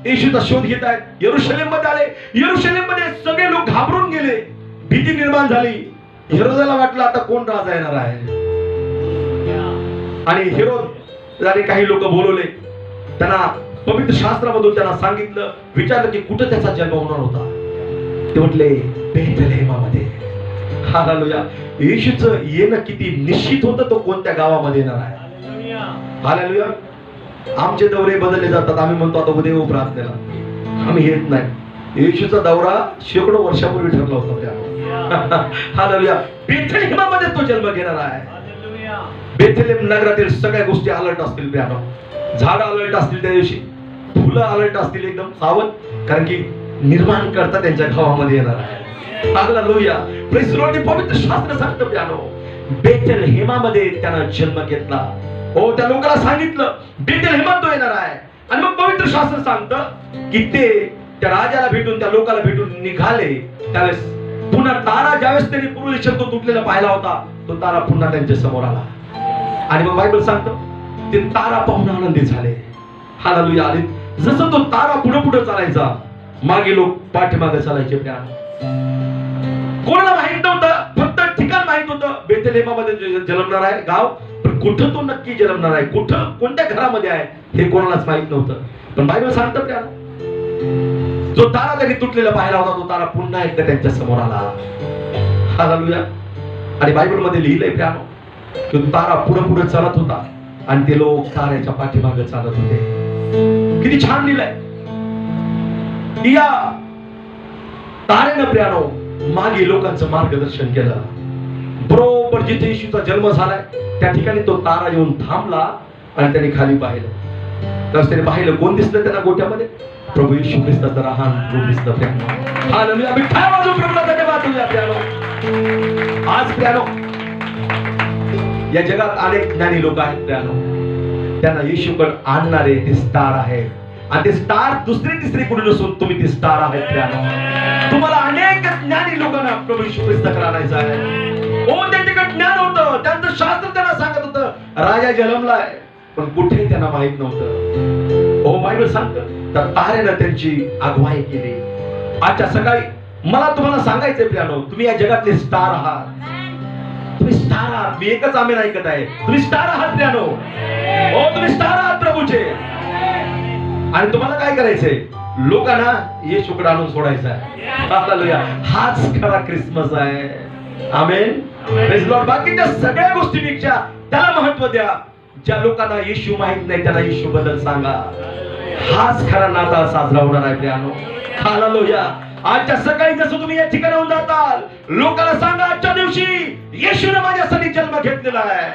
येशूचा शोध घेत आहेत. यरुशलेम मध्ये आले. यरुशलेम मध्ये सगळे लोक घाबरून गेले. भीती निर्माण झाली. हेरोदाला वाटलं आता कोण राजा येणार आहे. आणि हेरोदाने काही लोक बोलवले. त्यांना पवित्र शास्त्रामधून त्यांना सांगितलं, विचारलं की कुठे त्याचा जन्म होणार होता. ते म्हटले बेथलेहेमामध्ये. हालेलुया. येशूचं येणं किती निश्चित होतं, तो कोणत्या गावामध्ये येणार आहे. हालेलुया. आमचे दौरे बदलले जातात. आम्ही म्हणतो आता उद्या येऊ प्रार्थनेला, आम्ही येत नाही. येशूचा दौरा शेकडो वर्षापूर्वी ठरला होता. हालेलुया. बेथलेहेमामध्ये तो जन्म घेणार आहे. बेथलेहेम नगरातील सगळ्या गोष्टी अलर्ट असतील प्रियानो. झाड अलर्ट असतील त्या दिवशी, फुलं अलर्ट असतील एकदम सावध, कारण की निर्माण करता त्यांच्या गावामध्ये येणार आहे. हालेलुया. Praise Lord. पवित्र शास्त्र सांगतं प्रियानो बेथलेहेमामध्ये त्यानं जन्म घेतला. हो, त्या लोकांना सांगितलं बेथलेहेमात तो येणार आहे. आणि मग पवित्र शास्त्र सांगतं की ते त्या राजाला भेटून त्या लोकांना भेटून निघाले. त्यावेळेस पुन्हा तारा ज्यावेळेस त्यांनी पूर्व दिशेत तो तुटलेला पाहिला होता, तो तारा पुन्हा त्यांच्या समोर आला. आणि मग बायबल सांगतं ते तारा पाहून आनंदित झाले. हालेलुया. आणि जसं तो तारा पुढे पुढे चालायचा, मागे लोक पाठीमागे चालायचे. कोणाला माहित नव्हतं, फक्त ठिकाण माहित होतं बेथलेहेमामध्ये जन्मणार आहे गाव, पण कुठं तो नक्की जन्मणार आहे, कुठं कोणत्या घरामध्ये आहे हे कोणालाच माहित नव्हतं. पण बायबल सांगतं त्या जो तारा त्यांनी तुटलेला पाहिला होता, तो तारा पुन्हा एकदा त्यांच्या समोर आला. हालेलुया. आणि बायबल मध्ये लिहिलंय प्रियानो की तारा पुढे पुढे चालत होता आणि ते लोक ताऱ्याच्या पाठीमागे चालत होते. किती छान लिहिलंय. या तारेनं प्रियानो मागे लोकांचं मार्गदर्शन केलं. बरोबर जिथे येशूचा जन्म झालाय त्या ठिकाणी तो तारा येऊन थांबला आणि त्यांनी खाली पाहिलं. तर त्याने पाहिलं, कोण दिसलं त्यांना गोट्यामध्ये? प्रभू येशू ख्रिस्ताचं लहान रूप दिसतं प्रियानो. हालेलुया. आम्ही काय वाजू प्रभूला धन्यवाद देऊया प्रियानो. आज प्रियानो या जगात अनेक ज्ञानी लोक आहेत प्रियानो. त्यांना येशूकडे आणणारे ते स्टार आहेत. आणि ते स्टार दुसरी तिसरी कुणी नसून तुम्ही ते स्टार आहेत प्रियानो. तुम्हाला अनेक ज्ञानी लोकांना प्रभू येशू ख्रिस्ताकडे आणायचं आहे. हो, त्यांच्याकडे ज्ञान होतं, त्यांचं शास्त्र त्यांना सांगत होतं राजा जन्मलाय, पण कुठे त्यांना माहित नव्हतं. हो, बायबल सांगतं तर तारेनं त्यांची अगुवाई केली. आजच्या सकाळी मला तुम्हाला सांगायचंय प्रियानो, तुम्ही या जगातले स्टार आहात. तुम्ही स्टार आहात. मी एकच आमेन ऐकत आहे. तुम्ही स्टार आहात प्रियानो. हो, तुम्ही स्टार आहात प्रभूचे. आणि तुम्हाला काय करायचंय? लोकांना येशूकडे आणून सोडायचं आहे. हालेलुया. हाच खरा ख्रिसमस आहे. आमेन. Praise Lord. बाकीच्या सगळ्या गोष्टीपेक्षा त्याला महत्व द्या. ज्या लोकांना येशू माहित नाही त्यांना येशू बद्दल सांगा. हाच खरा नाताळ साजरा होणार आहे प्रियानो. हालेलुया. आजच्या सकाळी जसं तुम्ही या ठिकाणाहून जाताल, लोकांना सांगा आजच्या दिवशी येशूने माझ्यासाठी जन्म घेतलेला आहे.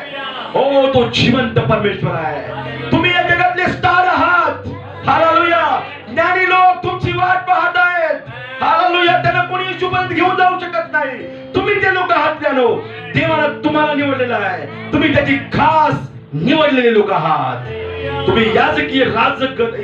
हो, तो जिवंत परमेश्वर आहे. तुम्ही या जगातले स्टार आहात. हालेलुया. ज्ञानी लोक तुमची वाट पाहत आहेत. हालेलुया. त्यांना कोणी येशूपर्यंत घेऊन जाऊ शकत नाही. तुम्ही ते लोक आहात प्रियानो. देवानं तुम्हाला निवडलेलं आहे. तुम्ही त्याची खास निवडलेले लोक आहात. तुम्ही याजकीय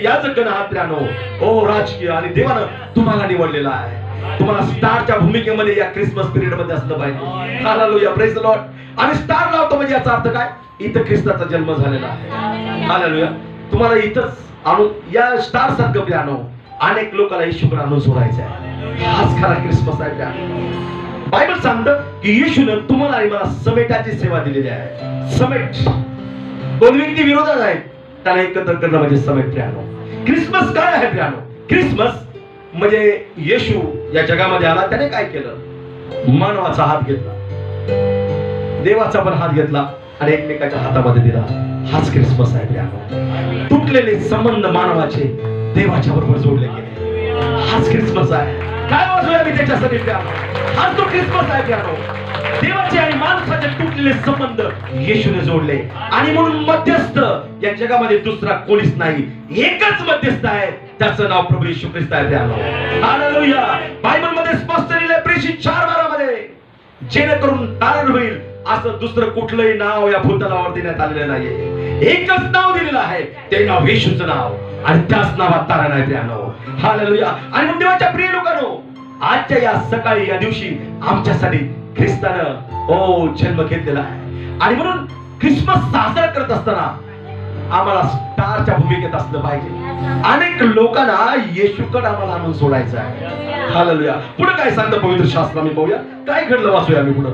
याजगण आहात प्रियानो. हो, राजकीय. आणि देवानं तुम्हाला निवडलेलं आहे. तुम्हाला स्टारच्या भूमिकेमध्ये या ख्रिसमस पिरियड मध्ये असलं पाहिजे. हालेलुया. Praise the Lord. आणि स्टार लावतो म्हणजे याचा अर्थ काय? इथं ख्रिस्ताचा जन्म झालेला आहे. हालेलुया. तुम्हाला इथंच आणून या स्टार सारखं प्रियानो अनेक लोकांना येशूकडे आणून सोडायचं आहे. हाच खरा ख्रिसमस आहे प्रियानो. बायबल सांगतं की येशूनं तुम्हाला आणि मला समेटाची सेवा दिलेली आहे. समेट. दोन व्यक्ती विरोधात आहेत, त्याला एकत्र करणं म्हणजे समेट प्रियानो. ख्रिसमस काय आहे प्रियानो? ख्रिसमस म्हणजे येशू या जगामध्ये आला. त्याने काय केलं? मानवाचा हात घेतला, देवाचा पण हात घेतला आणि एकमेकाच्या हातामध्ये दिला. हाच ख्रिसमस आहे प्रियानो. तुटलेले संबंध मानवाचे देवाच्या बरोबर जोडले गेले. हाच ख्रिसमस आहे. काय वाजूया मी त्याच्यासाठी प्रियानो? हाच तो ख्रिसमस आहे प्रियानो. देवाचे आणि माणसाचे तुटलेले संबंध येशूने जोडले. आणि म्हणून मध्यस्थ या जगामध्ये दुसरा कोणीच नाही. एकच मध्यस्थ आहे, त्याचं नाव प्रभू येशू ख्रिस्त आहे प्रियानो. हालेलुया. बायबल मध्ये स्पष्ट लिहिलंय प्रेषित 4:12 मध्ये, जेणेकरून तारण होईल असं दुसरं कुठलंही नाव या भूतलावर देण्यात आलेलं नाहीये. एकच नाव दिलेलं आहे, ते नाव येशूचं नाव. आणि त्याच नावात तारण आहे प्रियानो. हालेलुया. आणि म्हणून देवाच्या प्रिय लोकांनो, आजच्या या सकाळी या दिवशी आमच्यासाठी ख्रिस्तानं जन्म घेतलेला आहे. आणि म्हणून ख्रिसमस साजरा करत असताना आम्हाला स्टारच्या भूमिकेत असलं पाहिजे. अनेक लोकांना येशूकडे आम्हाला आणून सोडायचं आहे. हालेलुया. पुढे काय सांगतं पवित्र शास्त्र आम्ही पाहूया. काय घडलं वाचूया आम्ही पुढे.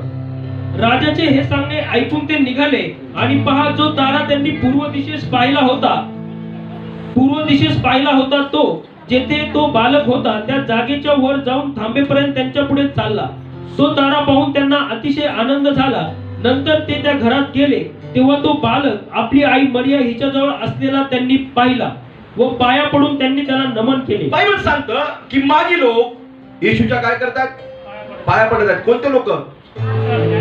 राजाचे हे सांगणे ऐकून ते निघाले आणि पहा, जो तारा त्यांनी पूर्व दिशेस पाहिला होता तो जेथे तो बालक होता त्या जागेच्या वर जाऊन थांबेपर्यंत त्यांच्या पुढे चालला. तो तारा पाहून त्यांना अतिशय आनंद झाला. नंतर ते त्या घरात गेले तेव्हा तो बालक आपली आई मरिया हिच्याजवळ असलेला त्यांनी पाहिला व पाया पडून त्यांनी त्याला नमन केले. बायबल सांगतं की माजी लोक येशूच्या काय करतात? पाया पडत आहेत. कोणते लोक?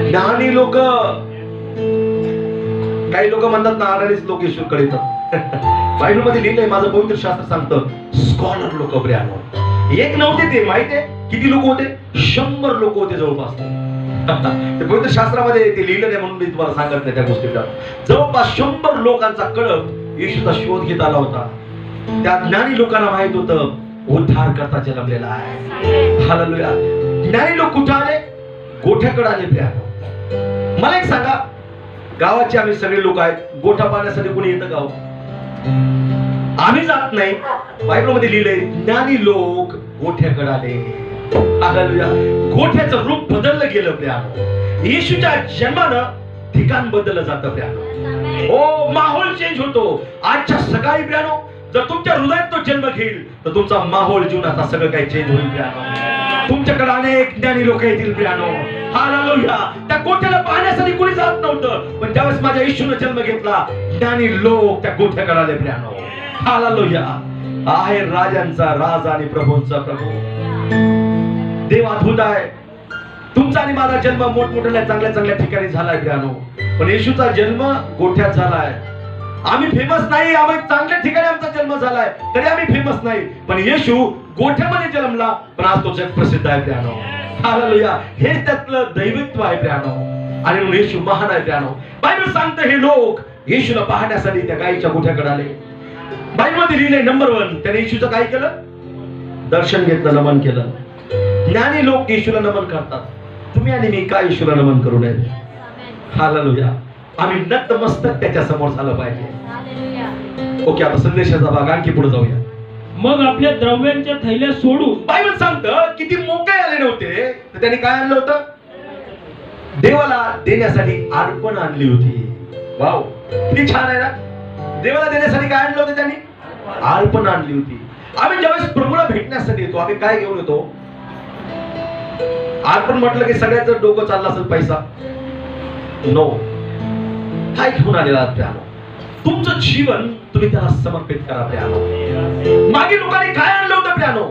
ज्ञानी लोक. काही लोक म्हणतात ना अडाणीच लोक येशूकडे येतात. बायबल मध्ये लिहिलंय, माझं पवित्र शास्त्र सांगतं स्कॉलर लोक प्रियानो. एक नव्हते ते, माहितीये किती लोक होते? 100 लोक होते जवळपास. ते पवित्र शास्त्रामध्ये ते लिहिलं नाही म्हणून मी तुम्हाला सांगत नाही त्या गोष्टीला. जवळपास 100 लोकांचा कळप येशूचा शोध घेत आला होता. त्या ज्ञानी लोकांना माहित होतं उद्धार करता जन्मलेला आहे. हालेलुया. ज्ञानी लोक कुठे आले? गोठ्याकडे आले प्रियानो. मला एक सांगा, गावाचे आम्ही सगळे लोक आहेत, गोठा पाहण्यासाठी कोणी येतं गाव? आम्ही जात नाही. बायबल मध्ये लिहिलंय ज्ञानी लोक गोठ्याकडे आले. हालेलुया. गोठ्याचं रूप बदललं गेलं प्रियानो. येशूच्या जन्मानं ठिकाण बदललं जातं प्रियानो. ओ, माहोल चेंज होतो. आजच्या सकाळी प्रियानो जर तुमच्या हृदयात तो जन्म घेईल तर तुमचा माहोल जीवनाचा सगळं काही चेंज होईल प्रियानो. तुमच्याकडे अनेक ज्ञानी लोक येतील प्रियानो. हालेलुया. त्या गोठ्याला पाहण्यासाठी कोणी जात नव्हतं, पण ज्यावेळेस माझ्या येशूने जन्म घेतला ज्ञानी लोक त्या गोठ्याकडे आले प्रियानो. हालेलुया. आहे राजांचा राजा आणि प्रभूंचा प्रभू. देव अद्भुत आहे. तुमचा आणि माझा जन्म मोठमोठ्या चांगल्या चांगल्या ठिकाणी झालाय प्रियानो, पण येशूचा जन्म गोठ्यात झालाय. आम्ही फेमस नाही, आम्ही चांगल्या ठिकाणी आमचा जन्म झालाय तरी आम्ही फेमस नाही, पण येशू गोठ्यामध्ये जन्मला पण आज तो जग प्रसिद्ध आहे प्रियानो. हालेलुया. हे त्यातलं दैवत्व आहे प्रियानो. आणि म्हणून येशू महान आहे प्रियानो. बायबल सांगतं हे लोक येशूला पाहण्यासाठी त्या गायीच्या गोठ्याकडे आले. बायबलमध्ये लिहिलंय नंबर 1 त्याने येशूचं काय केलं? दर्शन घेतलं, नमन केलं. ज्ञानी लोक येशूला नमन करतात. तुम्ही आणि मी काय येशूला नमन करू नये? हालेलुया. आम्ही नतमस्तक त्याच्या समोर झालं पाहिजे. ओके, आता संदेशाचा भाग आणखी पुढे जाऊया. मग आपल्या द्रव्यांच्या थैल्या सोडून बायबल सांगतं किती मोकळे आले नव्हते तर त्यांनी काय आणलं होतं? देवाला देण्यासाठी अर्पण आणली होती. वाव, किती छान आहे ना. देवाला देण्यासाठी काय आणलं होतं त्यांनी? अर्पण आणली होती. आम्ही ज्यावेळेस प्रभूला भेटण्यासाठी येतो आम्ही काय घेऊन येतो? अर्पण म्हटलं की सगळ्याच डोकं चाललं असेल पैसा. नो. काय घेऊन आलेला आहात प्रियानो? तुमचं जीवन तुम्ही त्याला समर्पित करा प्रियानो. मागे लोकांनी काय आणलं होतं प्रियानो?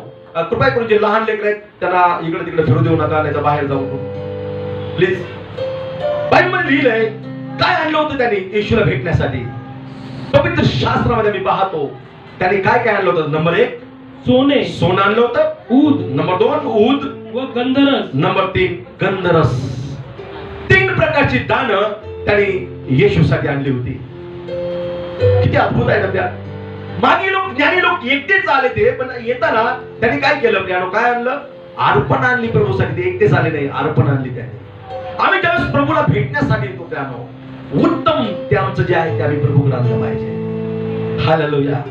कृपया करून जे लहान लेकर आहेत त्यांना इकडे तिकडे फिरू देऊ नका, नाही तर बाहेर जाऊ प्लीज. बायबलमध्ये लिहिलंय काय आणलं होतं त्यांनी येशूला भेटण्यासाठी. पवित्र शास्त्रामध्ये मी पाहतो त्यांनी काय काय आणलं होतं? नंबर 1 सोने, सोनं आणलं होतं. ऊद, नंबर 2 ऊद व गंधरस. नंबर 3 गंधरस. 3 प्रकारची दानं त्यांनी येशूसाठी आणली होती. किती अद्भुत आहे ना त्या. मागे लोक ज्ञानी लोक एकटेच आले ते, पण येताना त्यांनी काय केलं प्रियानो? काय आणलं? अर्पण आणली प्रभूसाठी. ते एकटेच आले नाही, अर्पण आणली त्यांनी. आम्ही ज्यावेळेस प्रभूला भेटण्यासाठी येतो प्रियानो, उत्तम ते आमचं जे आहे ते आम्ही प्रभूला आणलं पाहिजे. हालेलुया.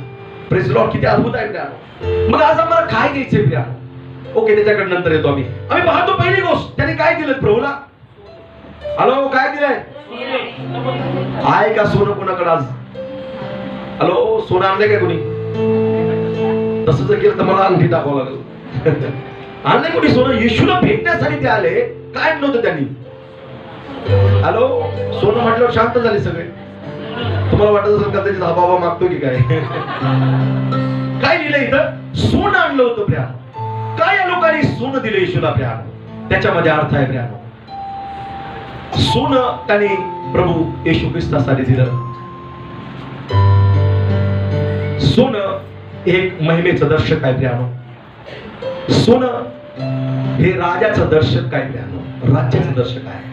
Praise Lord. किती अद्भुत आहे प्रियानो. मग आज आम्हाला काय द्यायचंय प्रियानो? ओके, त्याच्याकडे नंतर येतो आम्ही. आम्ही पाहतो पहिली गोष्ट त्यांनी काय दिलं प्रभूला? हॅलो, काय दिलंय? आहे का सोनं कोणाकडे आज? हॅलो, सोनं आणलंय काय कोणी? तसं जर केलं तर मला अंगठी टाकावं लागेल. आणलंय कोणी सोनं? येशूला भेटण्यासाठी ते आले. काय आणलं होतं त्यांनी? हॅलो, सोनं म्हटल्यावर शांत झाले सगळे. तुम्हाला वाटत असेल का त्याची बाबा मागतो की काय? काय दिलं इथं? सोनं आणलं होतं प्रियानो. काय या लोकांनी सोनं दिलं येशूला प्रियानो? त्याच्यामध्ये अर्थ आहे प्रियानो. सोनं त्यांनी प्रभू येशू ख्रिस्तासाठी दिलं. सोनं एक महिमेचं दर्शक आहे प्रियानो. सोनं हे राजाचं दर्शक आहे प्रियानो, राज्याचं दर्शक आहे.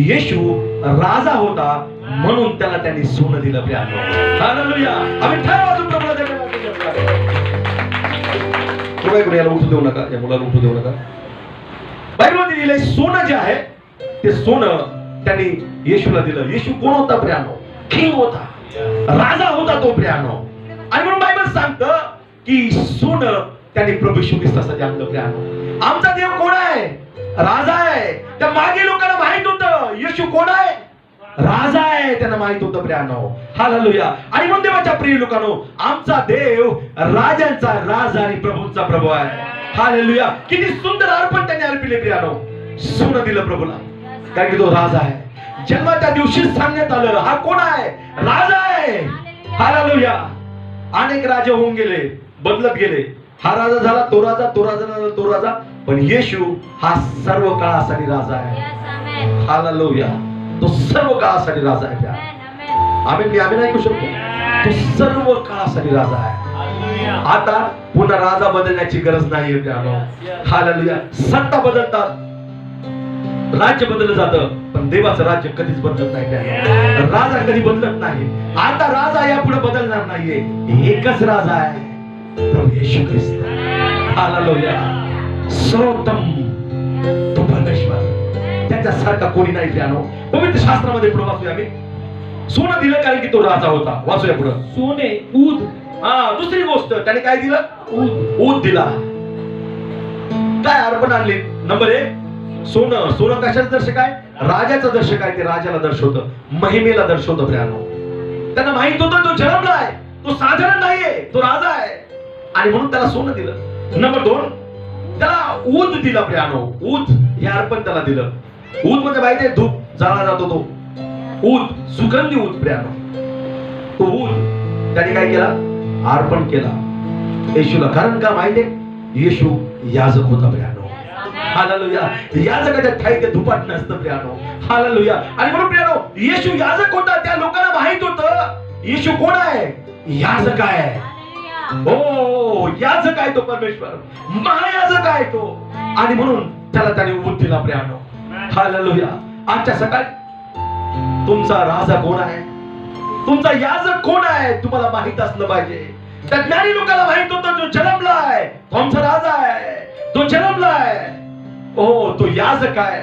येशू राजा होता म्हणून त्याला त्यांनी सोनं दिलं प्रियानो. हालेलुया. आम्ही ठेवा वाजून प्रभूला धन्यवाद देतो. कृपया करून याला उठू देऊ नका, या मुलाला उठू देऊ नका. बायबलमध्ये लिहिलंय सोनं जे आहे ते सोनं त्यांनी येशूला दिलं. येशू कोण होता प्रियानो? किंग होता, राजा होता तो प्रियानो. आणि म्हणून बायबल सांगतं की सोनं त्यांनी प्रभू येशू ख्रिस्तासाठी आणलं प्रियानो. आमचा देव कोण आहे? राजा आहे. त्या मागे लोकांना माहित होतं येशू कोण आहे? राजा आहे. त्यांना माहित होतं प्रियानो. हालेलुया. आणि म्हणून देवाच्या प्रिय लोकांनो, आमचा देव राजांचा राजा आणि प्रभूंचा प्रभू आहे. हालेलुया. किती सुंदर अर्पण त्यांनी अर्पिले प्रियानो. सोनं दिलं प्रभूला कारण की तो राजा आहे. जन्माच्या दिवशी सांगण्यात आलं हा कोण आहे? राजा आहे. हालेलुया. अनेक राजे होऊन गेले, बदलत गेले. हा राजा झाला, तो राजा, तो राजा झाला, तो राजा. पण येशू हा सर्व काळासाठी राजा आहे. हालेलुया. तो सर्व काळासाठी राजा आहे. आम्ही नाही ऐकू शकतो. तो सर्व काळासाठी राजा आहे. आता पुन्हा राजा बदलण्याची गरज नाहीये प्रियानो. हालेलुया. सत्ता बदलतात, राज्य बदललं जातं, पण देवाचं राज्य कधीच बदलत नाही. राजा कधी बदलत नाही. आता राजा यापुढे बदलणार नाहीये. एकच राजा आहे, प्रभू येशू ख्रिस्त. हालेलुया. सर्वोत्तम तो परमेश्वर, त्याच्यासारखा कोणी नाही प्रियानो. पवित्र शास्त्रामध्ये पुढे वाचूया आम्ही. सोनं दिलं कारण की तो राजा होता. वाचूया पुढे. सोने, ऊद. दुसरी गोष्ट त्याने काय दिलं? ऊद दिला. काय अर्पण आणली? नंबर 1 सोनं. सोनं कशाचं दर्शक आहे? राजाचं दर्शक आहे. ते राजाला दर्शवतं, महिमेला दर्शवतं प्रियानो. त्यांना माहित होतं तो जन्मलाय, तो साधारण नाहीये, तो राजा आहे. आणि म्हणून त्याला सोनं दिलं. नंबर 2 त्याला ऊद दिला प्रियानो. ऊद हे अर्पण त्याला दिलं. ऊद म्हणजे माहिती आहे धूप जाळला जातो तो ऊद, सुगंधी ऊद प्रियानो. तो ऊद त्याने काय केला? अर्पण केला येशूला. कारण का माहितीये? येशू याजक होता प्रियानो. हालेलुया. याजकाच्या ठाई ते धुपाट नसतं प्रियानो. हालेलुया. आणि म्हणून प्रियानो येशू याजक होता. त्या लोकांना माहित होतं येशू कोण आहे? याजक आहे. हो, याजक आहे तो परमेश्वर, महायाजक आहे तो. आणि म्हणून त्याने ऊत दिला प्रियानो. हालेलुया. आजच्या सकाळी तुमचा राजा कोण आहे? तुमचा याजक कोण आहे? तुम्हाला माहित असलं पाहिजे. त्या ज्ञानी लोकांना माहित होतं जो जन्मलाय तो आमचा राजा आहे, तो जन्मलाय. हो, तो याजक आहे.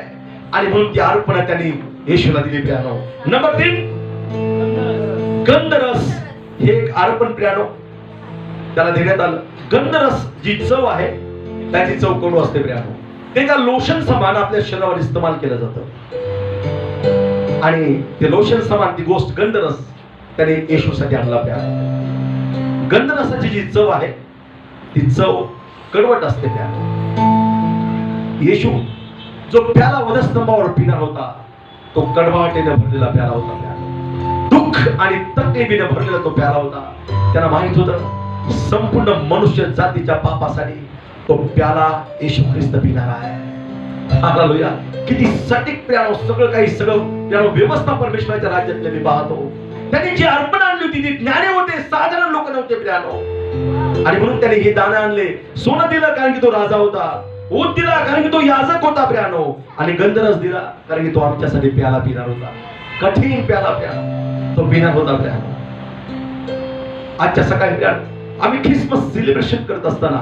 आणि म्हणून ती अर्पण त्यांनी येशूला दिली प्रियानो. नंबर 3, गंधरस हे एक अर्पण प्रियानो त्याला देण्यात आलं. गंधरस जी चव आहे त्याची चव कडू असते प्रियानो. ते का लोशन समान आपल्या शरीरावर इस्तेमाल केलं जातं. आणि ते लोशन समान ती गोष्ट गंधरस त्याने येशूसाठी आणला प्रियानो. गंधरसाची जी चव आहे ती चव कडवट असते प्रियानो. येशू जो प्याला वधस्तंभावर पिणार होता तो कडवाटेने भरलेला प्याला होता प्रियानो. दुःख आणि तकलीफीने भरलेला तो प्याला होता. त्यांना माहित होतं संपूर्ण मनुष्य जातीच्या पापासाठी तो प्याला येशू ख्रिस्त पिणार आहे. हालेलुया. किती सटीक प्रियानो, सगळं प्रियानो व्यवस्था परमेश्वराच्या राज्यातले मी पाहतो. त्यांनी जी अर्पण आणली होती ती ज्ञानी होते, साधारण लोक नव्हते प्रियानो. आणि म्हणून त्याने हे दाणे आणले. सोनं दिलं कारण की तो राजा होता, ऊत दिला कारण की तो याजक होता प्रियानो, आणि गंधरस दिला कारण की तो आमच्यासाठी प्याला पिणार होता. कठीण प्याला प्रियानो तो पिणार होता प्रियानो. आजच्या सकाळी प्रियानो आम्ही ख्रिसमस सेलिब्रेशन करत असताना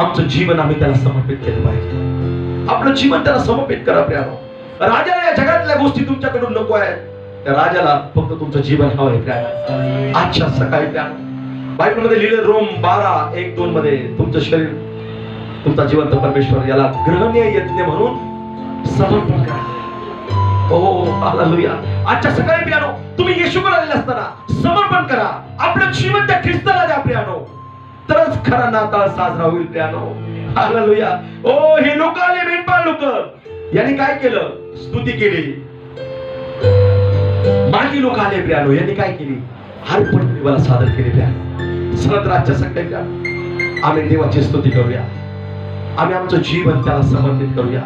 आमचं जीवन आम्ही त्याला समर्पित केलं पाहिजे. आपलं जीवन त्याला समर्पित करा प्रियानो. राजाला या जगातल्या गोष्टी तुमच्याकडून नको आहेत. त्या राजाला फक्त तुमचं जीवन हवं आहे प्रियानो. आजच्या सकाळी प्रियानो बायबलमध्ये लिहिलं रोम 12:1-2 मध्ये तुमचं शरीर तुमचा जिवंत परमेश्वर याला ग्रहणीय यज्ञ म्हणून समर्पण करा. हो, हालेलुया. आजच्या सकाळी प्रियानो तुम्ही येशूकडे आलेले असताना समर्पण करा. आपलं जीवन त्या ख्रिस्ताला द्या प्रियानो. तरच खरा नाताळ साजरा होईल प्रियानो. हालेलुया. ओ, हे लोक आले, मेंढपाळ लोक, यांनी काय केलं? स्तुती केली. मागी लोक आले प्रियानो, यांनी काय केली? अर्पण देवाला सादर केले प्रियानो. सरळ आजच्या सकाळी प्रियानो आम्ही देवाची स्तुती करूया. आम्ही आमचं जीवन त्याला समर्पित करूया.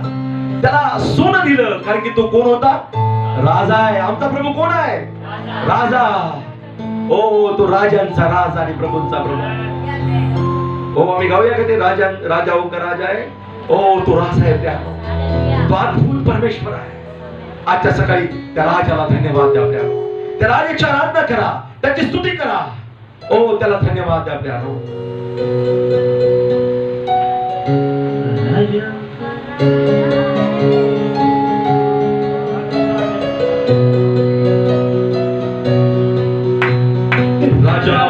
त्याला सोनं दिलं कारण की तो कोण होता? राजा आहे. आमचा प्रभू कोण आहे? राजा. ओ, तो राजांचा राजा आणि प्रभूंचा प्रभू. हो, आम्ही गाऊया का ते राजा हो का राजा आहे? ओ, तो राजा आहे प्रियानो. तो अद्भुत परमेश्वर आहे. आजच्या सकाळी त्या राजाला धन्यवाद द्या प्रियानो. त्या राजाची आराधना करा, त्याची स्तुती करा. ओ, त्याला धन्यवाद द्या प्रियानो. राजा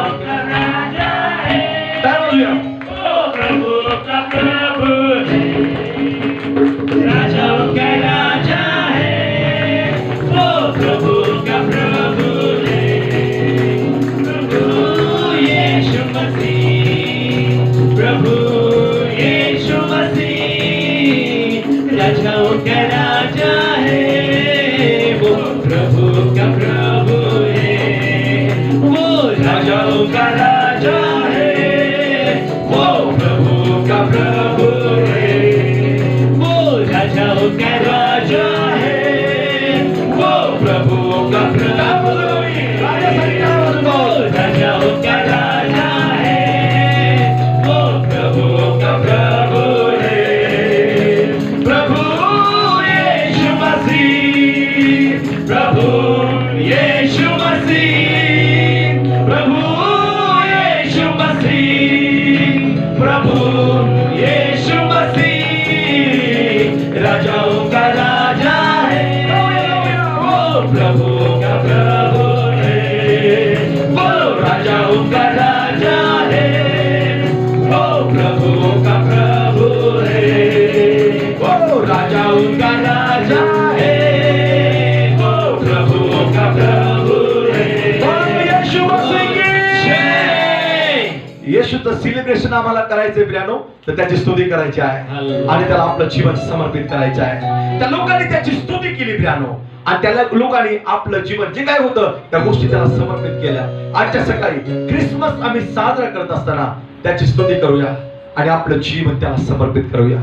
येशूचं सेलिब्रेशन आम्हाला करायचंय प्रियानो, तर त्याची स्तुती करायची आहे आणि त्याला आपलं जीवन समर्पित करायचं आहे. त्या लोकांनी त्याची स्तुती केली प्रियानो, आणि त्या लोकांनी आपलं जीवन जे काय होतं त्या गोष्टी त्याला समर्पित केल्या. आजच्या सकाळी ख्रिसमस आम्ही साजरा करत असताना त्याची स्तुती करूया आणि आपलं जीवन त्याला समर्पित करूया.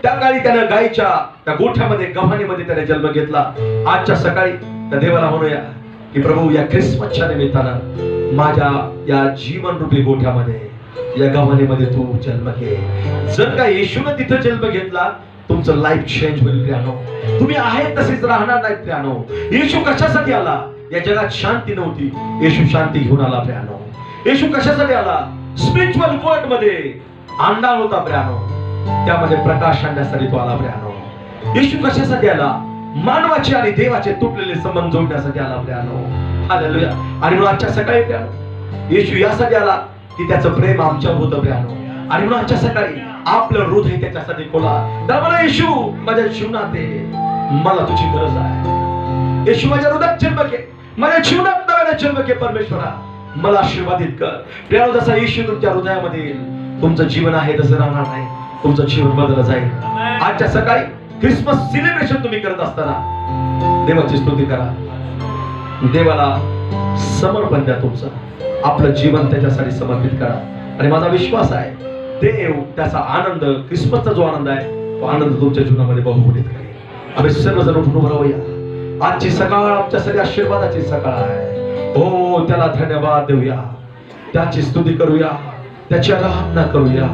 त्या काळी त्यानं गायीच्या त्या गोठ्यामध्ये, गव्हाणीमध्ये त्याने जन्म घेतला. आजच्या सकाळी त्या देवाला म्हणूया, की प्रभू या ख्रिसमसच्या निमित्तानं माझ्या या जीवन रूपी गोठ्यामध्ये, या गव्हाणीमध्ये तू जन्म घे. जर का येशूने तिथं जन्म घेतला, तुमचं लाईफ चेंज होईल प्रियानो. तुम्ही आहेत तसेच राहणार नाही प्रियानो. येशू कशासाठी आला? या जगात शांती नव्हती, येशू शांती घेऊन आला प्रियानो. येशू कशासाठी आला? स्पिरिच्युअल वर्ल्ड मध्ये अंधार होता प्रियानो, त्यामध्ये प्रकाश आणण्यासाठी तो आला प्रियानो. येशू कशासाठी आला? मानवाचे आणि देवाचे तुटलेले संबंध जोडण्यासाठी आला प्रियानो. हालेलुया. आणि म्हणून आजच्या सकाळी प्रियानो, येशू यासाठी आला की त्याचं प्रेम आमच्यावर होतं प्रियानो. आणि म्हणून आजच्या सकाळी आपलं हृदय त्याच्यासाठी खोला. तर मला येशू माझ्या जीवनात आहे, मला तुझी गरज आहे. येशू माझ्या हृदयात जन्म घे, माझ्या जीवनात नव्याने जन्म घे परमेश्वरा, मला आशीर्वादित कर प्रियानो. जसा येशू तुमच्या हृदयामध्ये येईल, तुमचं जीवन आहे तसं राहणार नाही, तुमचं जीवन बदललं जाईल. आजच्या सकाळी ख्रिसमस सेलिब्रेशन तुम्ही करत असताना देवाची स्तुती करा, देवाला समर्पण द्या, तुमचं आपलं जीवन त्याच्यासाठी समर्पित करा. आणि माझा विश्वास आहे देव त्याचा आनंद, ख्रिसमसचा जो आनंद आहे, तो आनंद तुमच्या जीवनामध्ये बहुगुणित करेल. आम्ही सर्वजण उठून उभं राहूया. आजची सकाळ आमच्यासाठी आशीर्वादाची सकाळ आहे. हो, त्याला धन्यवाद देऊया, त्याची स्तुती करूया, त्याची आराधना करूया.